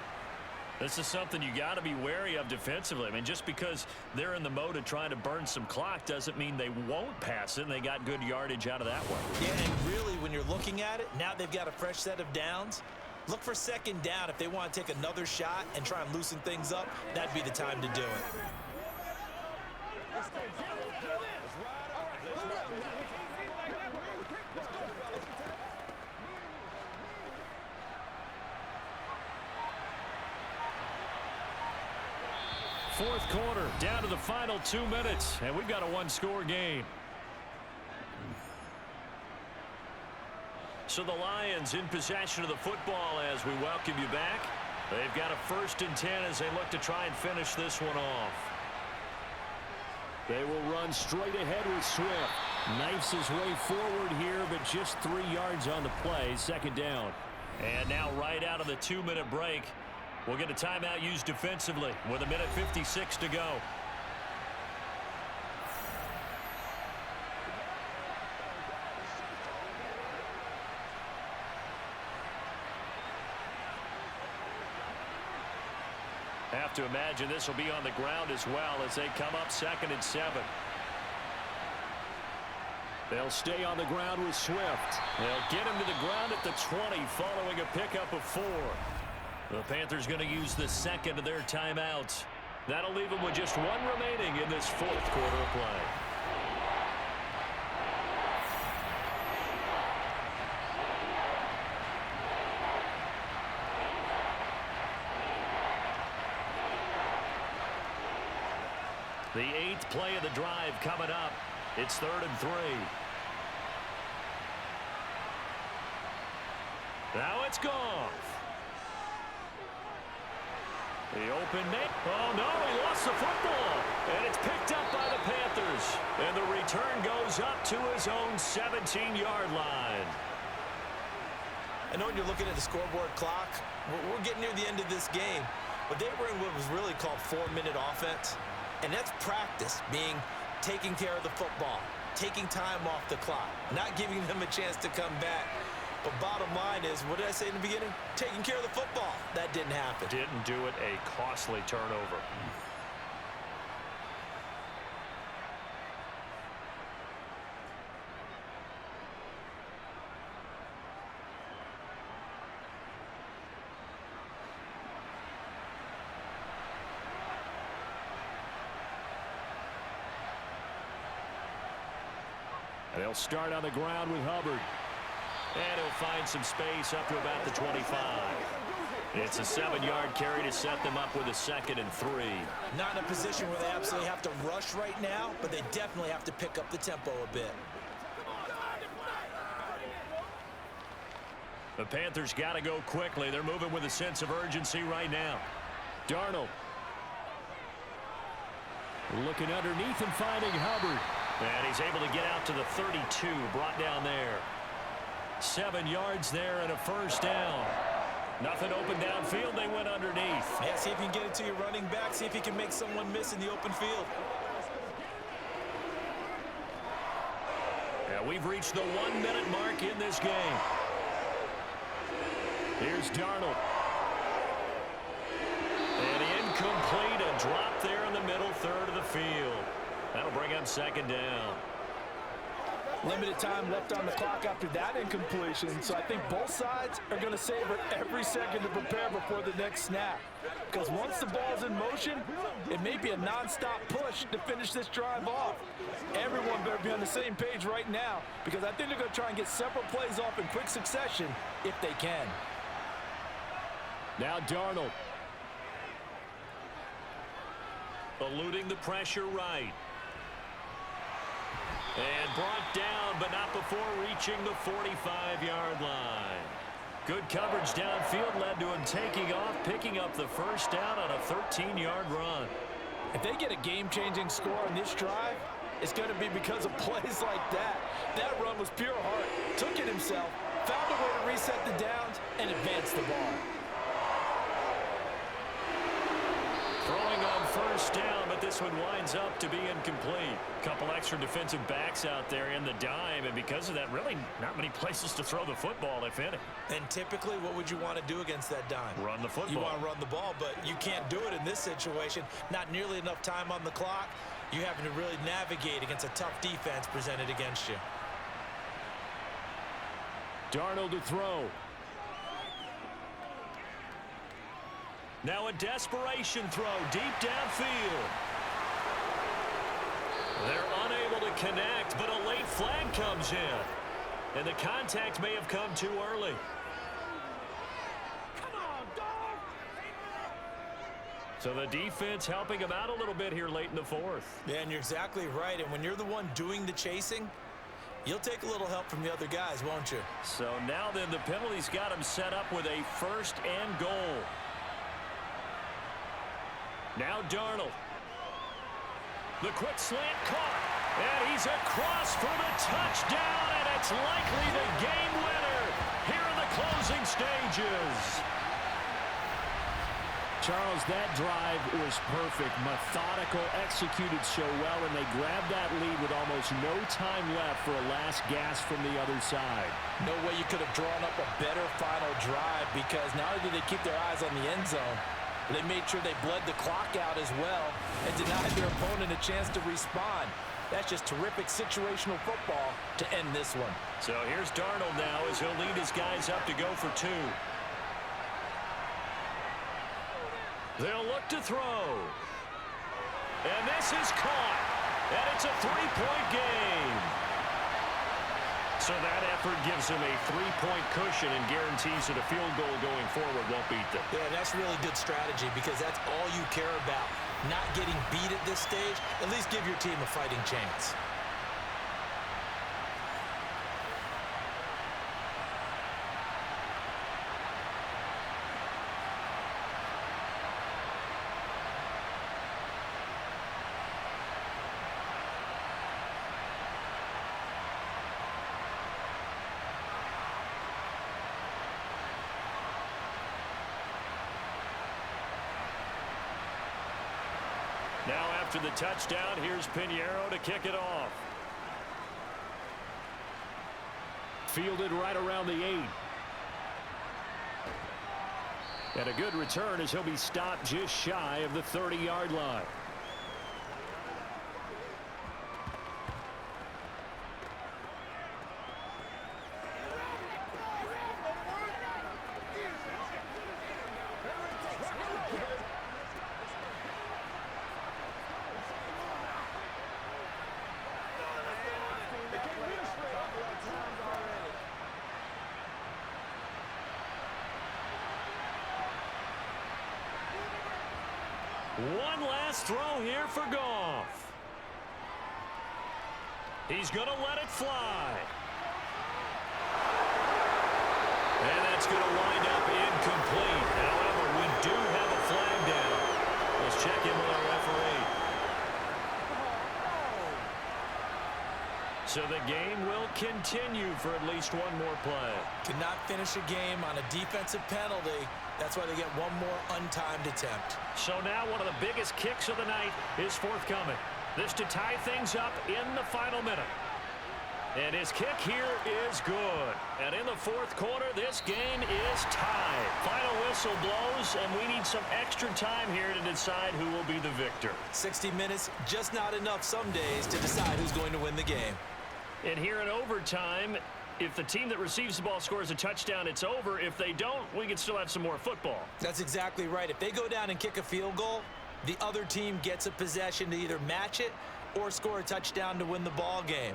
This is something you got to be wary of defensively. I mean, just because they're in the mode of trying to burn some clock doesn't mean they won't pass it, and they got good yardage out of that one. Yeah, and really, when you're looking at it, now they've got a fresh set of downs. Look for second down. If they want to take another shot and try and loosen things up, that'd be the time to do it. Fourth quarter, down to the final 2 minutes, and we've got a one-score game. So the Lions in possession of the football as we welcome you back. They've got a 1st and 10 as they look to try and finish this one off. They will run straight ahead with Swift. Knifes his way forward here, but just 3 yards on the play. Second down. And now right out of the 2-minute break, we'll get a timeout used defensively with 1:56 to go. Have to imagine this will be on the ground as well as they come up 2nd and 7. They'll stay on the ground with Swift. They'll get him to the ground at the 20 following a pickup of 4. The Panthers going to use the second of their timeouts. That'll leave them with just 1 remaining in this 4th quarter of play. The 8th play of the drive coming up. It's 3rd and 3. Now it's Goff. The open man. Oh, no, he lost the football. And it's picked up by the Panthers. And the return goes up to his own 17-yard line. I know when you're looking at the scoreboard clock, we're getting near the end of this game. But they were in what was really called 4-minute offense. And that's practice, taking care of the football, taking time off the clock, not giving them a chance to come back. But bottom line is, what did I say in the beginning? Taking care of the football. That didn't happen. Didn't do it. A costly turnover. They'll start on the ground with Hubbard. And he'll find some space up to about the 25. It's a 7-yard carry to set them up with a 2nd and 3. Not in a position where they absolutely have to rush right now, but they definitely have to pick up the tempo a bit. The Panthers got to go quickly. They're moving with a sense of urgency right now. Darnold. Looking underneath and finding Hubbard. And he's able to get out to the 32, brought down there. 7 yards there and a first down. Nothing open downfield. They went underneath. Yeah, see if you can get it to your running back. See if you can make someone miss in the open field. Yeah, we've reached the 1-minute mark in this game. Here's Darnold. And Incomplete, a drop there in the middle third of the field. That'll bring up second down. Limited time left on the clock after that incompletion, so I think both sides are going to savor every second to prepare before the next snap. Because once the ball's in motion, it may be a nonstop push to finish this drive off. Everyone better be on the same page right now, because I think they're going to try and get several plays off in quick succession if they can. Now Darnold. Eluding the pressure right. And brought down, but not before reaching the 45-yard line. Good coverage downfield led to him taking off, picking up the first down on a 13-yard run. If they get a game-changing score on this drive, it's going to be because of plays like that. That run was pure heart. Took it himself, found a way to reset the downs, and advance the ball. Throwing on first down, but this one winds up to be incomplete. Couple extra defensive backs out there in the dime, and because of that, really not many places to throw the football, if any. And typically, what would you want to do against that dime? Run the football. You want to run the ball, but you can't do it in this situation. Not nearly enough time on the clock. You're having to really navigate against a tough defense presented against you. Darnold to throw. Now a desperation throw deep downfield. They're unable to connect, but a late flag comes in. And the contact may have come too early. So the defense helping him out a little bit here late in the fourth. Yeah, and you're exactly right. And when you're the one doing the chasing, you'll take a little help from the other guys, won't you? So now then the penalty's got him set up with a first and goal. Now Darnold. The quick slant caught. And he's across for the touchdown, and it's likely the game winner here in the closing stages. Charles, that drive was perfect. Methodical, executed so well, and they grabbed that lead with almost no time left for a last gasp from the other side. No way you could have drawn up a better final drive, because not only did they keep their eyes on the end zone, but they made sure they bled the clock out as well and denied their opponent a chance to respond. That's just terrific situational football to end this one. So here's Darnold now as he'll lead his guys up to go for two. They'll look to throw. And this is caught. And it's a three-point game. So that effort gives him a three-point cushion and guarantees that a field goal going forward won't beat them. Yeah, that's really good strategy, because that's all you care about. Not getting beat at this stage. At least give your team a fighting chance. Now after the touchdown, here's Pinheiro to kick it off. Fielded right around the 8. And a good return as he'll be stopped just shy of the 30-yard line. One last throw here for Goff. He's going to let it fly. And that's going to wind up incomplete. However, we do have a flag down. Let's check in with our referee. So the game will continue for at least one more play. To not finish a game on a defensive penalty, that's why they get one more untimed attempt. So now one of the biggest kicks of the night is forthcoming. This to tie things up in the final minute. And his kick here is good. And in the fourth quarter, this game is tied. Final whistle blows, and we need some extra time here to decide who will be the victor. 60 minutes, just not enough some days to decide who's going to win the game. And here in overtime, if the team that receives the ball scores a touchdown, it's over. If they don't, we can still have some more football. That's exactly right. If they go down and kick a field goal, the other team gets a possession to either match it or score a touchdown to win the ball game.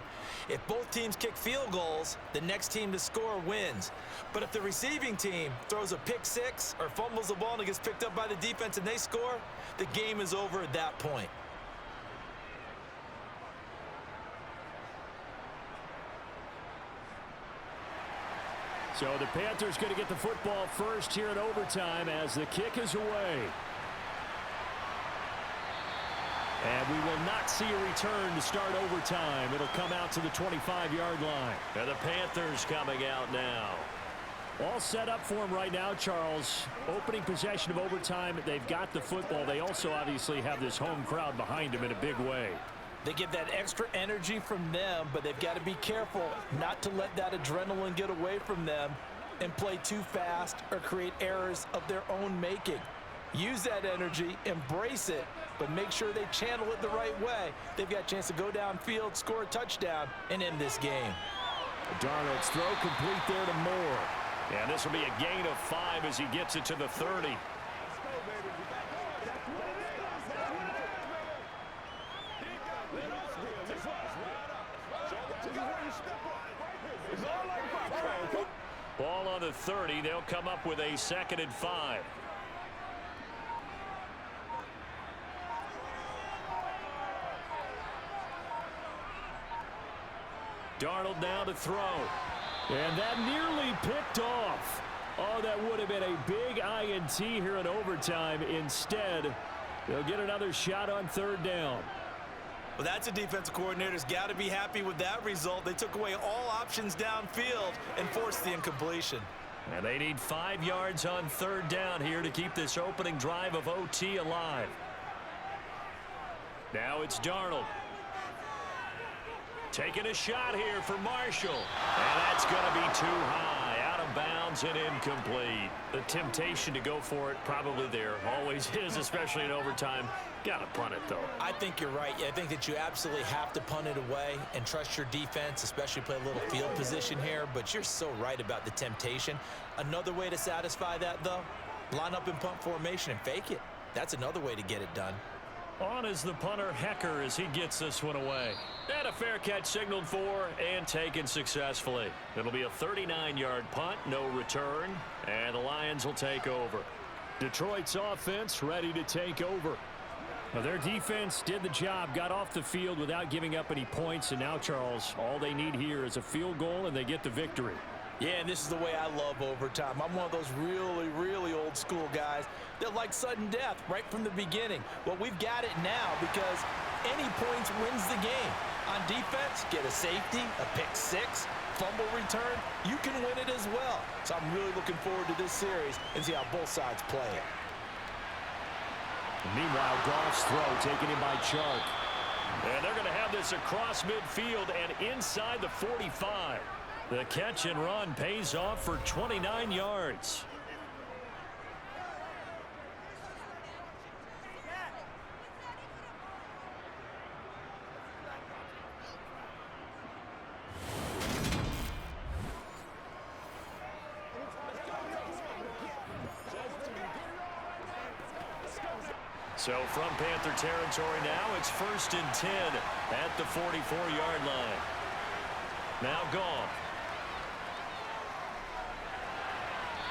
If both teams kick field goals, the next team to score wins. But if the receiving team throws a pick six or fumbles the ball and it gets picked up by the defense and they score, the game is over at that point. So the Panthers going to get the football first here in overtime as the kick is away. And we will not see a return to start overtime. It'll come out to the 25-yard line. And the Panthers coming out now. All set up for them right now, Charles. Opening possession of overtime. They've got the football. They also obviously have this home crowd behind them in a big way. They get that extra energy from them, but they've got to be careful not to let that adrenaline get away from them and play too fast or create errors of their own making. Use that energy, embrace it, but make sure they channel it the right way. They've got a chance to go downfield, score a touchdown, and end this game. Darnold's throw complete there to Moore. And this will be a gain of 5 as he gets it to the 30. Ball on the 30. They'll come up with a 2nd and 5. Darnold now to throw. And that nearly picked off. Oh, that would have been a big INT here in overtime. Instead, they'll get another shot on 3rd down. Well, that's a defensive coordinator's got to be happy with that result. They took away all options downfield and forced the incompletion. And they need 5 yards on 3rd down here to keep this opening drive of OT alive. Now it's Darnold. Taking a shot here for Marshall. And that's going to be too high. Out of bounds and incomplete. The temptation to go for it probably there. Always is, especially in overtime. Got to punt it, though. I think you're right. I think that you absolutely have to punt it away and trust your defense, especially play a little field position here. But you're so right about the temptation. Another way to satisfy that, though, line up in punt formation and fake it. That's another way to get it done. On is the punter, Hecker, as he gets this one away. And a fair catch signaled for and taken successfully. It'll be a 39-yard punt, no return, and the Lions will take over. Detroit's offense ready to take over. Now, their defense did the job, got off the field without giving up any points, and now, Charles, all they need here is a field goal, and they get the victory. Yeah, and this is the way I love overtime. I'm one of those really, really old school guys that like sudden death right from the beginning. Well, we've got it now because any points wins the game. On defense, get a safety, a pick six, fumble return, you can win it as well. So I'm really looking forward to this series and see how both sides play it. Meanwhile, Goff's throw taken in by Chark. And they're going to have this across midfield and inside the 45. The catch and run pays off for 29 yards. So from Panther territory now, it's 1st and 10 at the 44-yard line. Now Goff.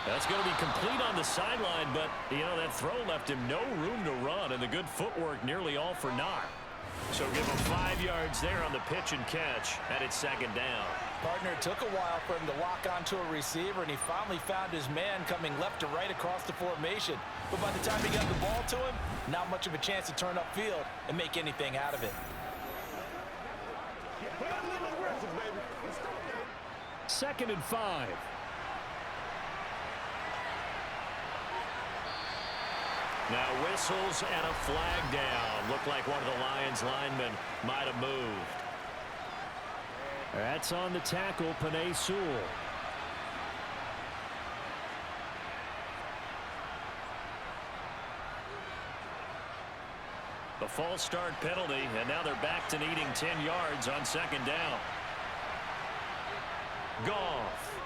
That's going to be complete on the sideline, but, you know, that throw left him no room to run, and the good footwork nearly all for naught. So give him 5 yards there on the pitch and catch, and it's 2nd down. Partner, it took a while for him to lock onto a receiver, and he finally found his man coming left to right across the formation. But by the time he got the ball to him, not much of a chance to turn upfield and make anything out of it. 2nd and 5. Now whistles and a flag down. Looked like one of the Lions linemen might have moved. That's on the tackle, Penei Sewell. A false start penalty, and now they're back to needing 10 yards on second down. Goff.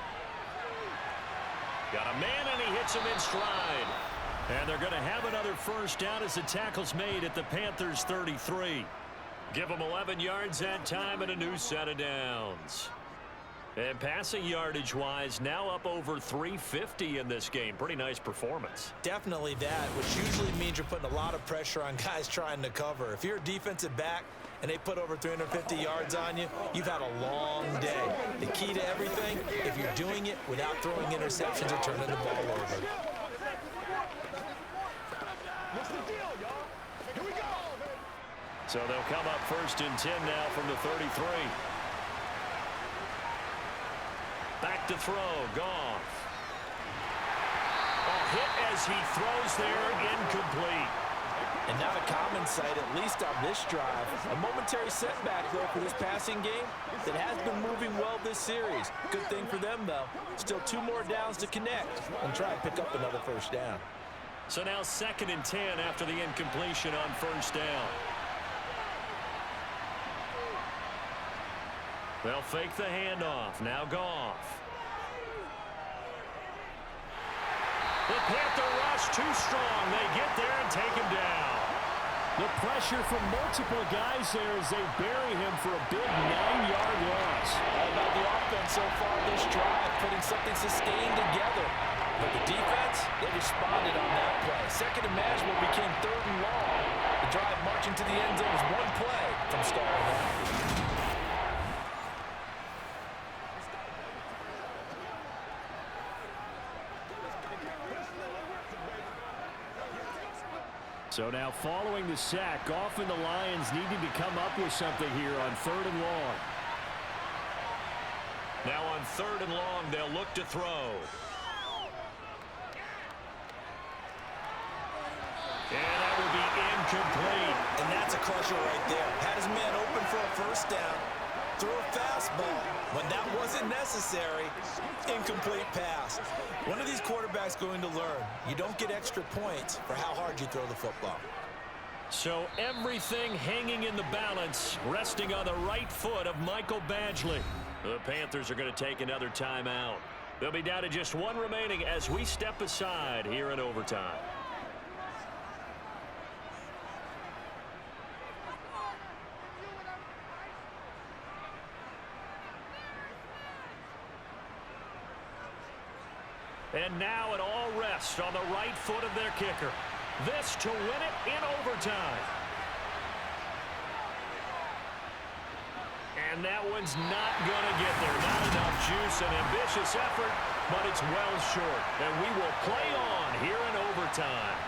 Got a man, and he hits him in stride. And they're going to have another first down as the tackle's made at the Panthers' 33. Give them 11 yards that time and a new set of downs. And passing yardage-wise, now up over 350 in this game. Pretty nice performance. Definitely that, which usually means you're putting a lot of pressure on guys trying to cover. If you're a defensive back and they put over 350 yards on you, you've had a long day. The key to everything, if you're doing it without throwing interceptions or turning the ball over. So they'll come up first and 10 now from the 33. Back to throw. Goff. A hit as he throws there, incomplete. And not a common sight, at least on this drive. A momentary setback, though, for this passing game that has been moving well this series. Good thing for them, though. Still 2 more downs to connect and try and pick up another first down. So now 2nd and 10 after the incompletion on first down. They'll fake the handoff. Now Goff. The Panther rush too strong. They get there and take him down. The pressure from multiple guys there as they bury him for a big 9-yard loss. All about the offense so far this drive, putting something sustained together. But the defense, they responded on that play. Second and manageable became 3rd and long. The drive marching to the end zone is one play from starting out. So now following the sack, Goff and the Lions needing to come up with something here on 3rd and long. Now on 3rd and long, they'll look to throw. And that will be incomplete. And that's a crusher right there. Had his man open for a first down. Threw a fastball. When that wasn't necessary, incomplete pass. One of these quarterbacks going to learn. You don't get extra points for how hard you throw the football. So everything hanging in the balance, resting on the right foot of Michael Badgley. The Panthers are going to take another timeout. They'll be down to just 1 remaining as we step aside here in overtime. And now it all rests on the right foot of their kicker. This to win it in overtime. And that one's not going to get there. Not enough juice, an ambitious effort, but it's well short. And we will play on here in overtime.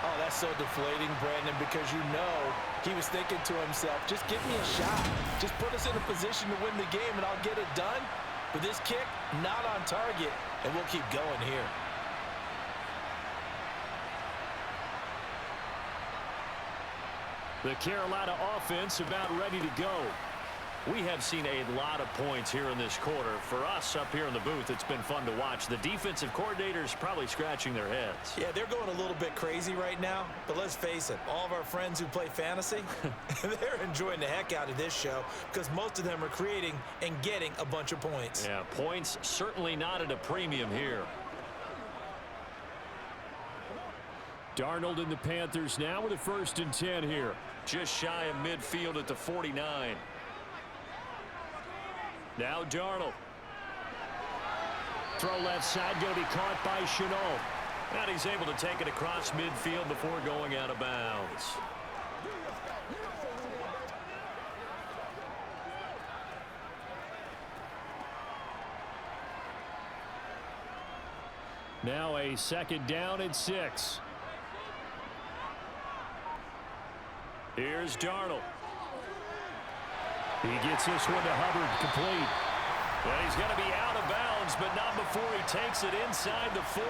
Oh, that's so deflating, Brandon, because you know he was thinking to himself, just give me a shot. Just put us in a position to win the game and I'll get it done. But this kick, not on target, and we'll keep going here. The Carolina offense about ready to go. We have seen a lot of points here in this quarter. For us up here in the booth, it's been fun to watch. The defensive coordinators probably scratching their heads. Yeah, they're going a little bit crazy right now. But let's face it, all of our friends who play fantasy, they're enjoying the heck out of this show because most of them are creating and getting a bunch of points. Yeah, points certainly not at a premium here. Darnold and the Panthers now with a 1st and 10 here. Just shy of midfield at the 49. Now Darnold. Throw left side, going to be caught by Shenault. And he's able to take it across midfield before going out of bounds. Now a 2nd down and 6. Here's Darnold. He gets this one to Hubbard, complete. And he's going to be out of bounds, but not before he takes it inside the 40.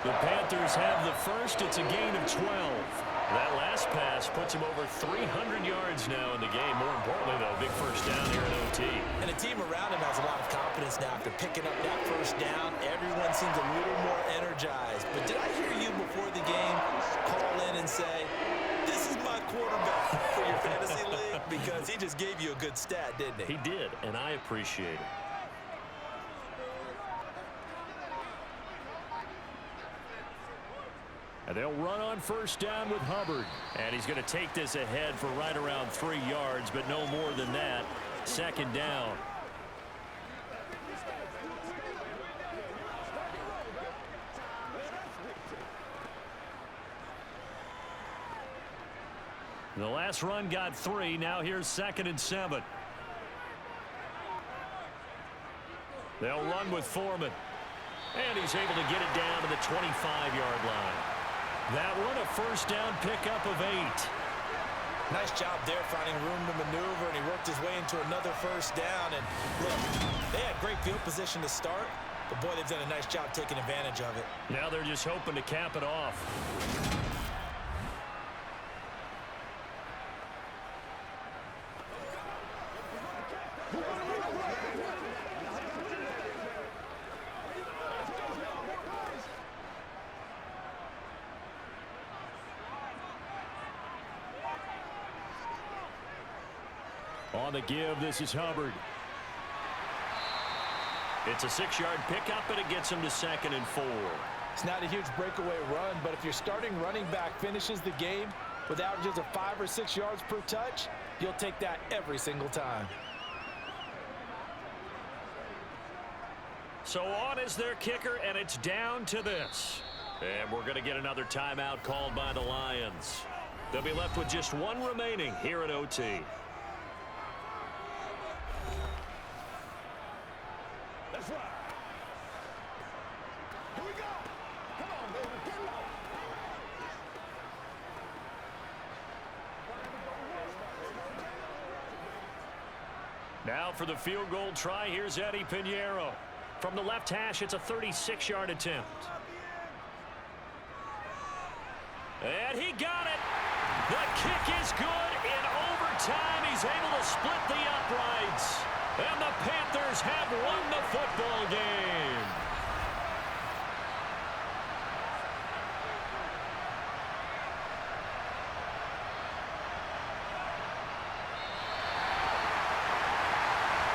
The Panthers have the first. It's a gain of 12. That last pass puts him over 300 yards now in the game. More importantly, though, big first down here in OT. And the team around him has a lot of confidence now after picking up that first down. Everyone seems a little more energized. But did I hear you before the game call in and say, this is my quarterback for your fantasy league? Because he just gave you a good stat, didn't he? He did, and I appreciate it. And they'll run on first down with Hubbard. And he's going to take this ahead for right around 3 yards, but no more than that. Second down. The last run got 3. Now here's 2nd and 7. They'll run with Foreman. And he's able to get it down to the 25-yard line. That one a first down pickup of 8. Nice job there finding room to maneuver, and he worked his way into another first down. And look, they had great field position to start, but boy, they've done a nice job taking advantage of it. Now they're just hoping to cap it off. On the give, this is Hubbard. It's a 6-yard pickup, and it gets him to 2nd and 4. It's not a huge breakaway run, but if your starting running back finishes the game with averages of 5 or 6 yards per touch, you'll take that every single time. So on is their kicker, and it's down to this. And we're going to get another timeout called by the Lions. They'll be left with just 1 remaining here at OT. That's right. Here we go. Come on, baby. Get it up. Now for the field goal try, here's Eddie Pinheiro. From the left hash, it's a 36-yard attempt. And he got it. The kick is good. In overtime, he's able to split the uprights. And the Panthers have won the football game.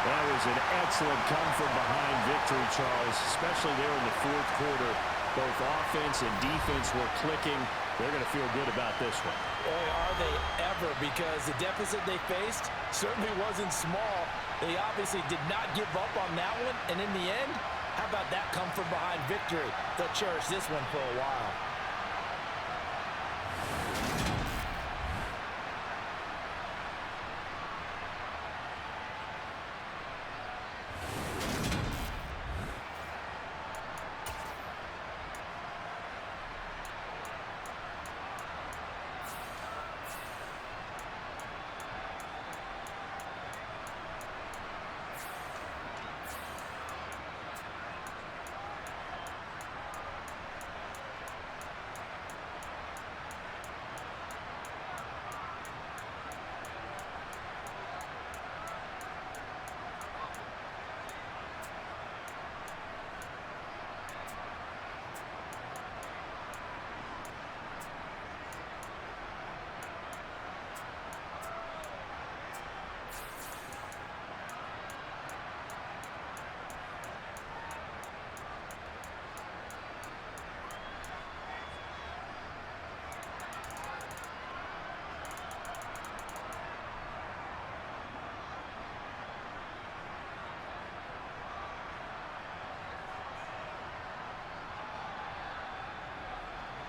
That was an excellent come-from-behind victory, Charles, especially there in the fourth quarter. Both offense and defense were clicking. They're going to feel good about this one. Boy, are they ever, because the deficit they faced certainly wasn't small. They obviously did not give up on that one, and in the end, how about that come-from-behind victory? They'll cherish this one for a while.